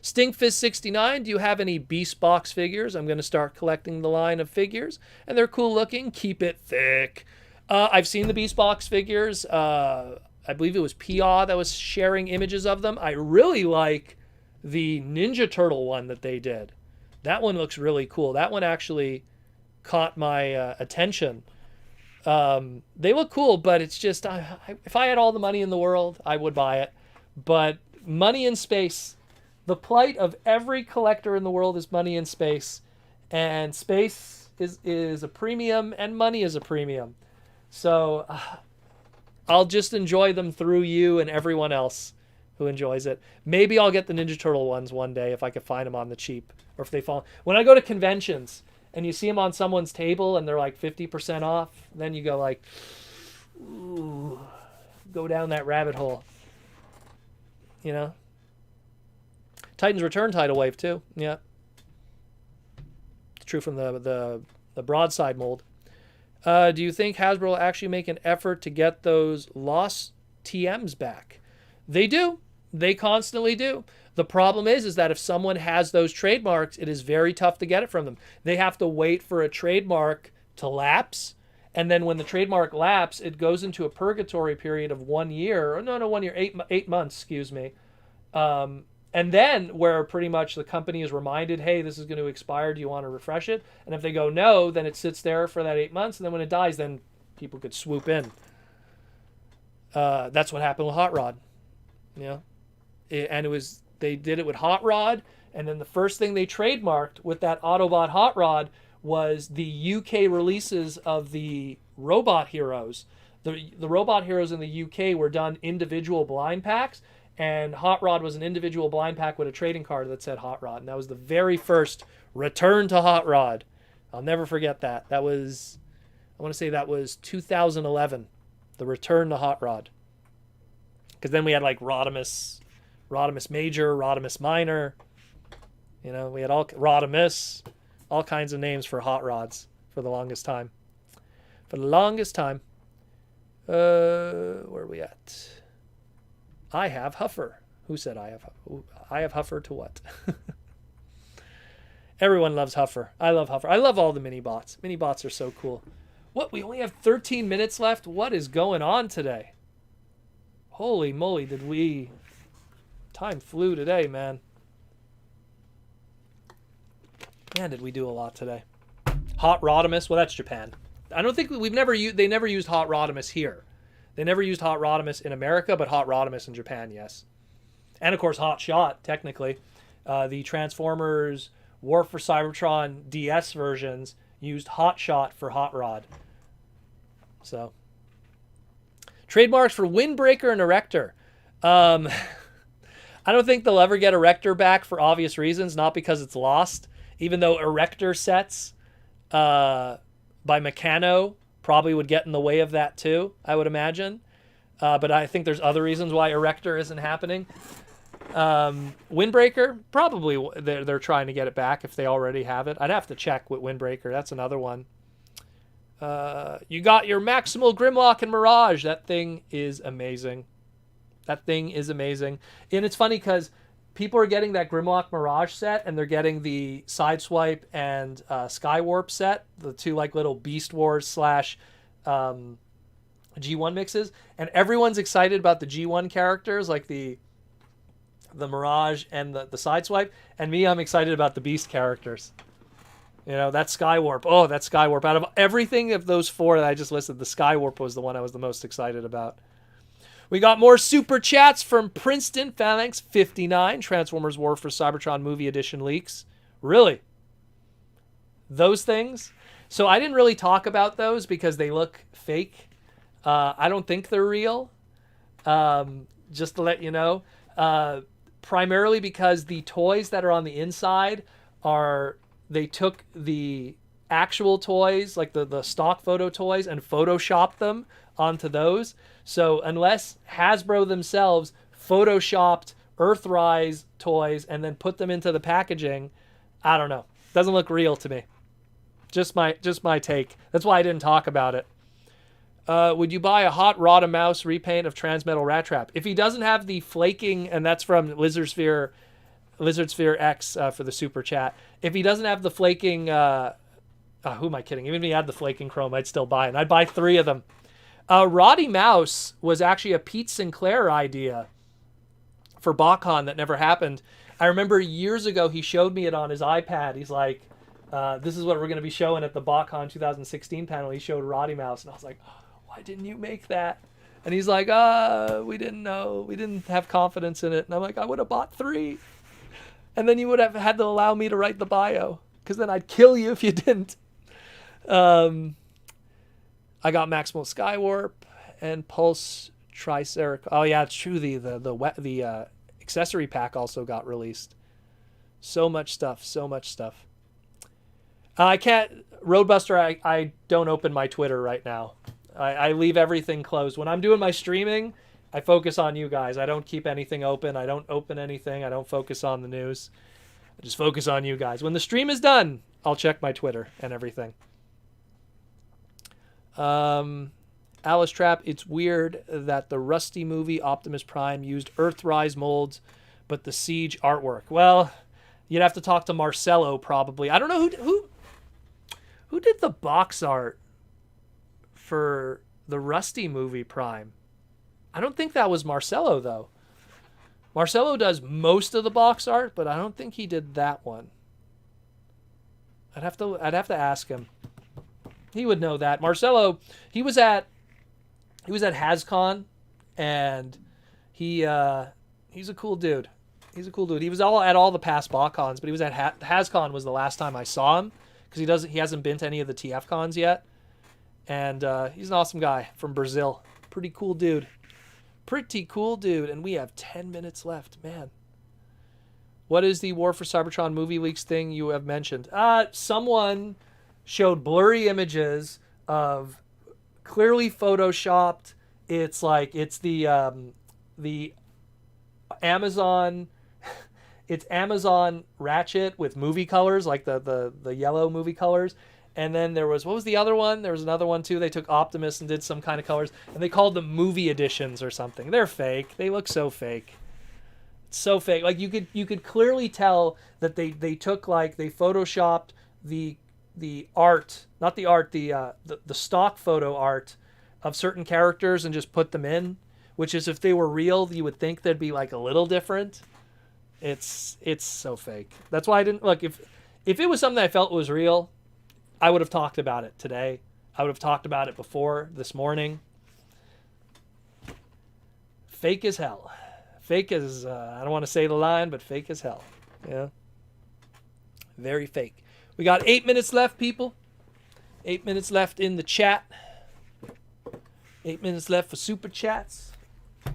Stinkfist69, do you have any Beast Box figures? I'm going to start collecting the line of figures, and they're cool looking. Keep it thick. I've seen the Beast Box figures. I believe it was Pia that was sharing images of them. I really like the Ninja Turtle one that they did. That one looks really cool. That one actually caught my attention. They look cool, but it's just, if I had all the money in the world, I would buy it. But money in space, the plight of every collector in the world is money in space. And space is a premium, and money is a premium. So I'll just enjoy them through you and everyone else who enjoys it. Maybe I'll get the Ninja Turtle ones one day if I could find them on the cheap. Or if they fall. When I go to conventions and you see them on someone's table and they're like 50% off, then you go like, ooh, go down that rabbit hole. You know? Titans Return Tidal Wave too. Yeah. It's true from the broadside mold. Do you think Hasbro will actually make an effort to get those lost TMs back? They do. They constantly do. The problem is that if someone has those trademarks, it is very tough to get it from them. They have to wait for a trademark to lapse. And then when the trademark lapse, it goes into a purgatory period of 1 year. Or no, 1 year, 8 months, excuse me. And then where pretty much the company is reminded, hey, this is going to expire. Do you want to refresh it? And if they go no, then it sits there for that 8 months. And then when it dies, then people could swoop in. That's what happened with Hot Rod. You know? And they did it with Hot Rod. And then the first thing they trademarked with that Autobot Hot Rod was the UK releases of the Robot Heroes. The Robot Heroes in the UK were done individual blind packs. And Hot Rod was an individual blind pack with a trading card that said Hot Rod. And that was the very first return to Hot Rod. I'll never forget that. I want to say that was 2011. The return to Hot Rod. Because then we had like Rodimus Major, Rodimus Minor. You know, we had Rodimus. All kinds of names for Hot Rods for the longest time. Where are we at? I have Huffer. Who said I have Huffer? I have Huffer to what? Everyone loves Huffer. I love Huffer. I love all the mini-bots. Mini-bots are so cool. What? We only have 13 minutes left? What is going on today? Holy moly, time flew today, man. Man, did we do a lot today. Hot Rodimus. Well, that's Japan. I don't think they never used Hot Rodimus here. They never used Hot Rodimus in America, but Hot Rodimus in Japan, yes. And, of course, Hot Shot, technically. The Transformers War for Cybertron DS versions used Hot Shot for Hot Rod. So, trademarks for Windbreaker and Erector. I don't think they'll ever get Erector back for obvious reasons, not because it's lost. Even though Erector sets by Meccano probably would get in the way of that too, I would imagine. But I think there's other reasons why Erector isn't happening. Windbreaker, probably they're trying to get it back if they already have it. I'd have to check with Windbreaker. That's another one. You got your Maximal Grimlock and Mirage. That thing is amazing. And it's funny because people are getting that Grimlock Mirage set, and they're getting the Sideswipe and Skywarp set, the two like little Beast Wars / G1 mixes, and everyone's excited about the G1 characters, like the Mirage and the Sideswipe, and me, I'm excited about the Beast characters. You know, that Skywarp. Oh, that Skywarp. Out of everything of those four that I just listed, the Skywarp was the one I was the most excited about. We got more super chats from Princeton Phalanx 59. Transformers War for Cybertron Movie Edition leaks. Really? Those things? So I didn't really talk about those because they look fake. I don't think they're real. Just to let you know. Primarily because the toys that are on the inside they took the actual toys, like the stock photo toys, and photoshopped them onto those. So unless Hasbro themselves photoshopped Earthrise toys and then put them into the packaging, I don't know. Doesn't look real to me. Just my take. That's why I didn't talk about it. Would you buy a hot Rod and Mouse repaint of Transmetal Rat Trap? If he doesn't have the flaking, and that's from Lizard Sphere X for the super chat. If he doesn't have the flaking, who am I kidding? Even if he had the flaking chrome, I'd still buy it. And I'd buy 3 of them. Roddy Mouse was actually a Pete Sinclair idea for BotCon that never happened. I remember years ago he showed me it on his iPad. He's like, this is what we're going to be showing at the BotCon 2016 panel. He showed Roddy Mouse, and I was like, why didn't you make that? And he's like, we didn't know. We didn't have confidence in it. And I'm like, I would have bought 3. And then you would have had to allow me to write the bio, because then I'd kill you if you didn't. I got Maximal Skywarp and Pulse Triceric. Oh yeah, it's true. The accessory pack also got released. So much stuff. I can't... Roadbuster, I don't open my Twitter right now. I leave everything closed. When I'm doing my streaming, I focus on you guys. I don't keep anything open. I don't open anything. I don't focus on the news. I just focus on you guys. When the stream is done, I'll check my Twitter and everything. Alice Trap, it's weird that the Rusty movie Optimus Prime used Earthrise molds, but the Siege artwork. Well, you'd have to talk to Marcelo probably. I don't know who did the box art for the Rusty movie Prime. I don't think that was Marcelo though. Marcelo does most of the box art, but I don't think he did that one. I'd have to ask him. He would know that. Marcelo, he was at HasCon, and he's a cool dude. He was at all the past BotCons, but he was at HasCon was the last time I saw him, because he hasn't been to any of the TF cons yet. And he's an awesome guy from Brazil. Pretty cool dude. And we have 10 minutes left, man. What is the War for Cybertron movie leaks thing you have mentioned? Someone showed blurry images of clearly photoshopped. It's the Amazon. It's Amazon Ratchet with movie colors, like the yellow movie colors. And then what was the other one? There was another one too. They took Optimus and did some kind of colors, and they called them movie editions or something. They're fake. They look so fake. It's so fake. Like you could clearly tell that they took, like, they photoshopped the art, not the art, the stock photo art of certain characters and just put them in, which is, if they were real, you would think they'd be like a little different. It's so fake. That's why I didn't look. If it was something I felt was real, I would have talked about it today. I would have talked about it before this morning. Fake as hell. Fake as, I don't want to say the line, but fake as hell. Yeah. Very fake. We got 8 minutes left, people. 8 minutes left in the chat. 8 minutes left for super chats. I'm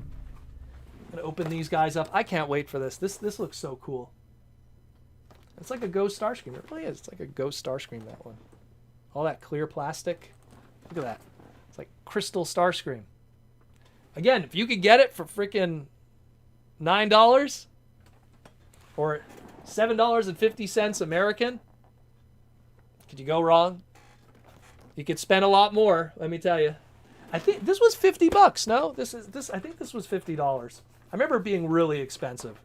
going to open these guys up. I can't wait for this. This looks so cool. It's like a Ghost Starscream. It really is. It's like a Ghost Starscream, that one. All that clear plastic. Look at that. It's like crystal Starscream. Again, if you could get it for freaking $9 or $7.50 American, could you go wrong? You could spend a lot more, let me tell you. I think this was $50. No, I think this was $50. I remember it being really expensive.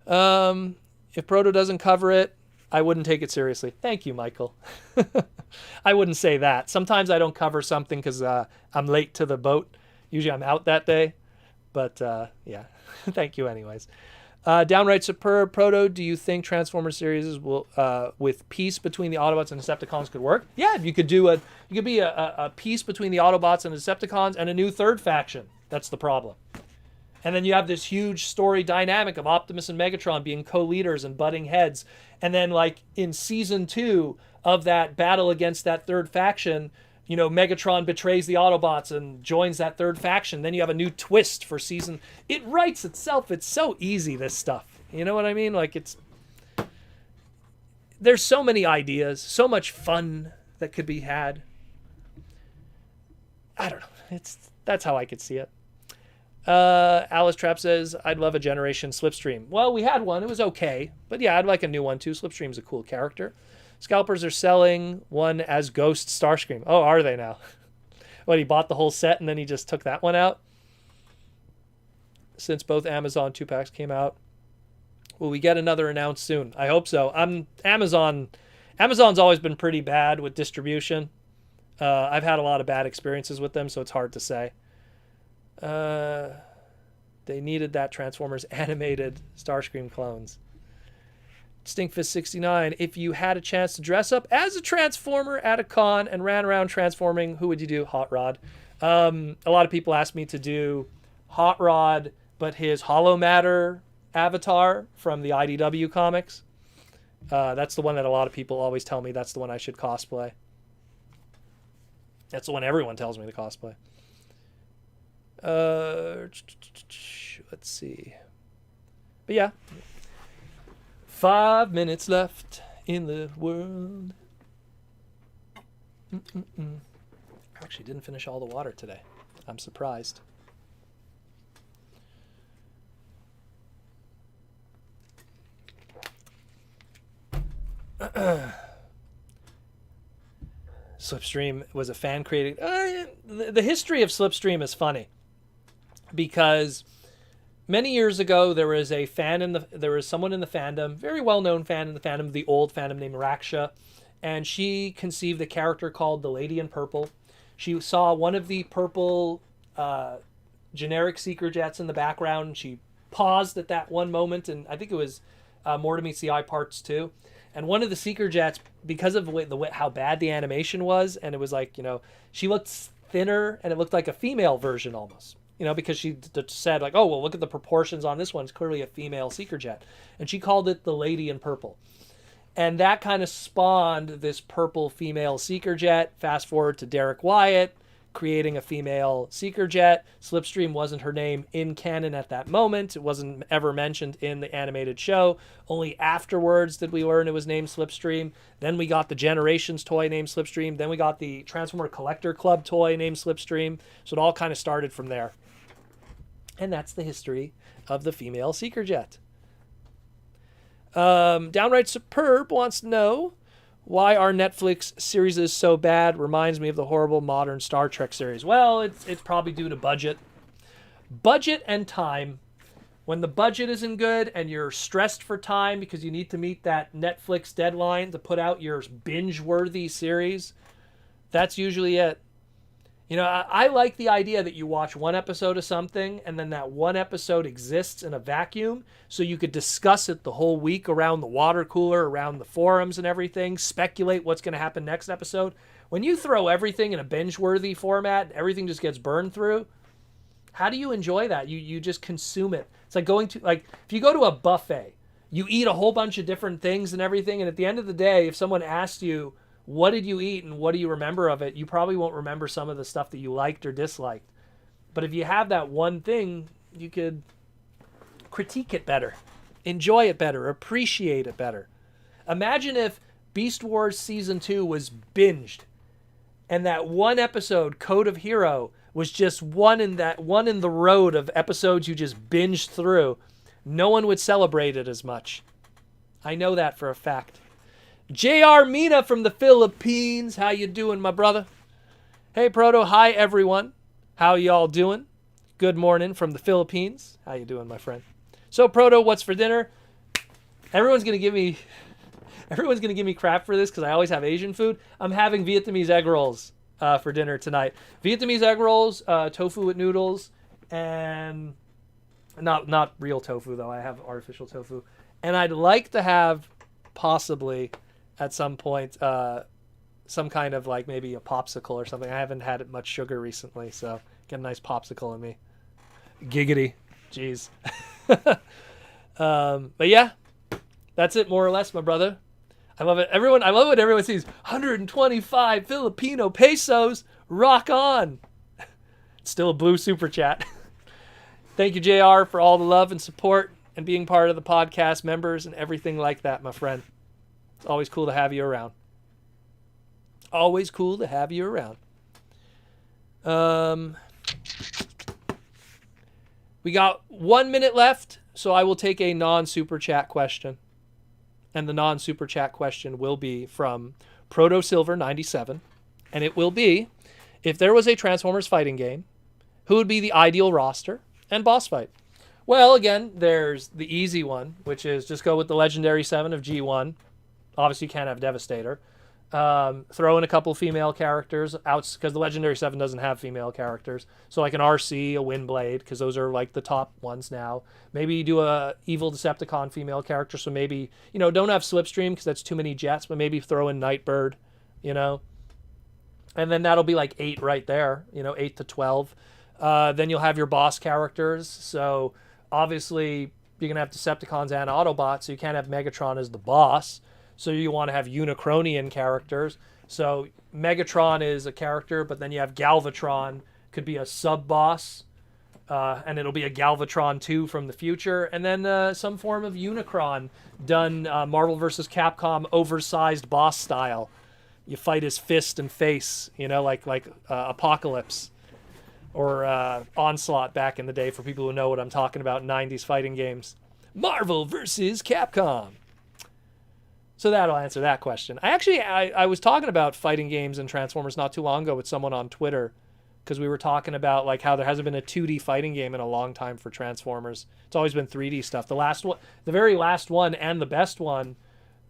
If Proto doesn't cover it, I wouldn't take it seriously. Thank you, Michael. I wouldn't say that. Sometimes I don't cover something because I'm late to the boat. Usually I'm out that day. But, yeah. Thank you anyways. Downright superb. Proto, do you think Transformers series will, with peace between the Autobots and Decepticons could work? Yeah, you could be a peace between the Autobots and Decepticons and a new third faction. That's the problem. And then you have this huge story dynamic of Optimus and Megatron being co-leaders and butting heads. And then like in season 2 of that battle against that third faction, you know, Megatron betrays the Autobots and joins that third faction. Then you have a new twist for season. It writes itself. It's so easy, this stuff. You know what I mean? Like there's so many ideas, so much fun that could be had. I don't know. That's how I could see it. Alice Trap says, I'd love a Generation Slipstream. Well, we had one. It was okay. But yeah, I'd like a new one too. Slipstream's a cool character. Scalpers are selling one as Ghost Starscream. Oh, are they now? What, he bought the whole set and then he just took that one out? Since both Amazon 2-packs came out. Will we get another announced soon? I hope so. Amazon's always been pretty bad with distribution. I've had a lot of bad experiences with them, so it's hard to say. They needed that Transformers animated Starscream clones. Stinkfist69, if you had a chance to dress up as a Transformer at a con and ran around transforming, who would you do? Hot Rod. A lot of people asked me to do Hot Rod, but his Hollow Matter avatar from the IDW comics. That's the one that a lot of people always tell me that's the one I should cosplay. That's the one everyone tells me to cosplay. Let's see. But yeah. 5 minutes left in the world. I actually didn't finish all the water today. I'm surprised. Slipstream was a fan created. The history of Slipstream is funny because many years ago there was someone in the fandom, very well known fan in the fandom, the old fandom, named Raksha, and she conceived a character called the Lady in Purple. She saw one of the purple generic seeker jets in the background. She paused at that one moment, and I think it was More to Meets the Eye Parts 2. And one of the seeker jets, because of the way how bad the animation was, and it was like, you know, she looked thinner and it looked like a female version almost, you know, because she said like, oh, well, look at the proportions on this one. It's clearly a female seeker jet. And she called it the Lady in Purple. And that kind of spawned this purple female seeker jet. Fast forward to Derek Wyatt creating a female seeker jet. Slipstream wasn't her name in canon at that moment. It wasn't ever mentioned in the animated show. Only afterwards did we learn it was named Slipstream. Then we got the Generations toy named Slipstream. Then we got the Transformer Collector Club toy named Slipstream. So it all kind of started from there. And that's the history of the female seeker jet. Downright Superb wants to know why our Netflix series is so bad. Reminds me of the horrible modern Star Trek series. Well, it's probably due to budget. Budget and time. When the budget isn't good and you're stressed for time because you need to meet that Netflix deadline to put out your binge-worthy series, that's usually it. You know, I like the idea that you watch one episode of something and then that one episode exists in a vacuum so you could discuss it the whole week around the water cooler, around the forums and everything, speculate what's going to happen next episode. When you throw everything in a binge-worthy format, everything just gets burned through, how do you enjoy that? You just consume it. It's like going to, like, if you go to a buffet, you eat a whole bunch of different things and everything, and at the end of the day, if someone asked you, what did you eat and what do you remember of it? You probably won't remember some of the stuff that you liked or disliked. But if you have that one thing, you could critique it better, enjoy it better, appreciate it better. Imagine if Beast Wars Season 2 was binged and that one episode, Code of Hero, was just one in the road of episodes you just binged through. No one would celebrate it as much. I know that for a fact. J.R. Mina from the Philippines. How you doing, my brother? Hey, Proto. Hi, everyone. How y'all doing? Good morning from the Philippines. How you doing, my friend? So, Proto, what's for dinner? Everyone's gonna give me crap for this because I always have Asian food. I'm having Vietnamese egg rolls for dinner tonight. Vietnamese egg rolls, tofu with noodles, and not real tofu though. I have artificial tofu, and I'd like to have possibly at some point some kind of like maybe a popsicle or something. I haven't had much sugar recently, so get a nice popsicle in me. Giggity. Jeez. But yeah, that's it more or less, my brother. I love it. I love when everyone sees 125 Filipino pesos. Rock on. It's still a blue super chat. Thank you, JR, for all the love and support and being part of the podcast, members and everything like that, my friend. It's always cool to have you around. Always cool to have you around. We got 1 minute left, so I will take a non-super chat question. And the non-super chat question will be from ProtoSilver97. And it will be, if there was a Transformers fighting game, who would be the ideal roster and boss fight? Well, again, there's the easy one, which is just go with the Legendary 7 of G1. Obviously, you can't have Devastator. Throw in a couple female characters out because the Legendary 7 doesn't have female characters. So like an RC, a Windblade, because those are like the top ones now. Maybe you do a Evil Decepticon female character. So maybe, don't have Slipstream because that's too many jets, but maybe throw in Nightbird, And then that'll be like 8 right there, 8 to 12. Then you'll have your boss characters. So obviously you're going to have Decepticons and Autobots, so you can't have Megatron as the boss. So you want to have Unicronian characters. So Megatron is a character, but then you have Galvatron, could be a sub-boss, and it'll be a Galvatron 2 from the future, and then some form of Unicron done Marvel vs. Capcom oversized boss style. You fight his fist and face, like Apocalypse or Onslaught back in the day for people who know what I'm talking about, 90s fighting games. Marvel vs. Capcom. So that'll answer that question. I was talking about fighting games and Transformers not too long ago with someone on Twitter because we were talking about like how there hasn't been a 2D fighting game in a long time for Transformers. It's always been 3D stuff. The very last one and the best one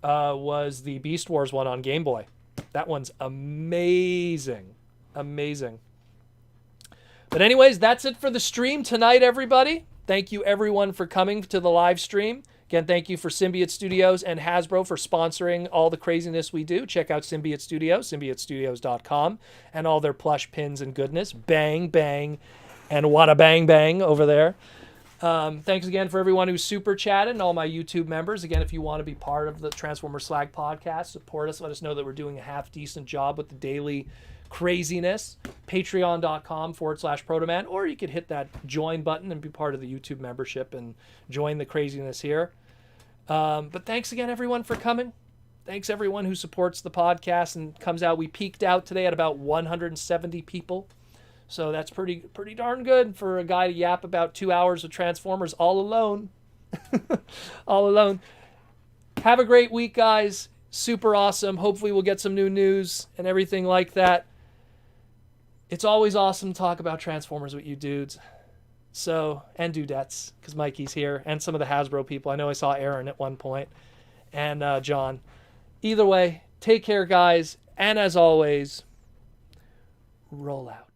was the Beast Wars one on Game Boy. That one's amazing. Amazing. But anyways, that's it for the stream tonight, everybody. Thank you everyone for coming to the live stream. Again, thank you for Symbiote Studios and Hasbro for sponsoring all the craziness we do. Check out Symbiote Studios, symbiotestudios.com, and all their plush pins and goodness. Bang, bang, and wada bang, bang over there. Thanks again for everyone who's super chatted and all my YouTube members. Again, if you want to be part of the Transformer Slag podcast, support us. Let us know that we're doing a half-decent job with the daily craziness. Patreon.com/Protoman, or you could hit that join button and be part of the YouTube membership and join the craziness here. But thanks again, everyone, for coming. Thanks, everyone who supports the podcast and comes out. We peaked out today at about 170 people. So that's pretty darn good for a guy to yap about 2 hours of Transformers all alone. All alone. Have a great week, guys. Super awesome. Hopefully we'll get some new news and everything like that. It's always awesome to talk about Transformers with you dudes. So, and dudettes, because Mikey's here, and some of the Hasbro people. I know I saw Aaron at one point, and John. Either way, take care, guys, and as always, roll out.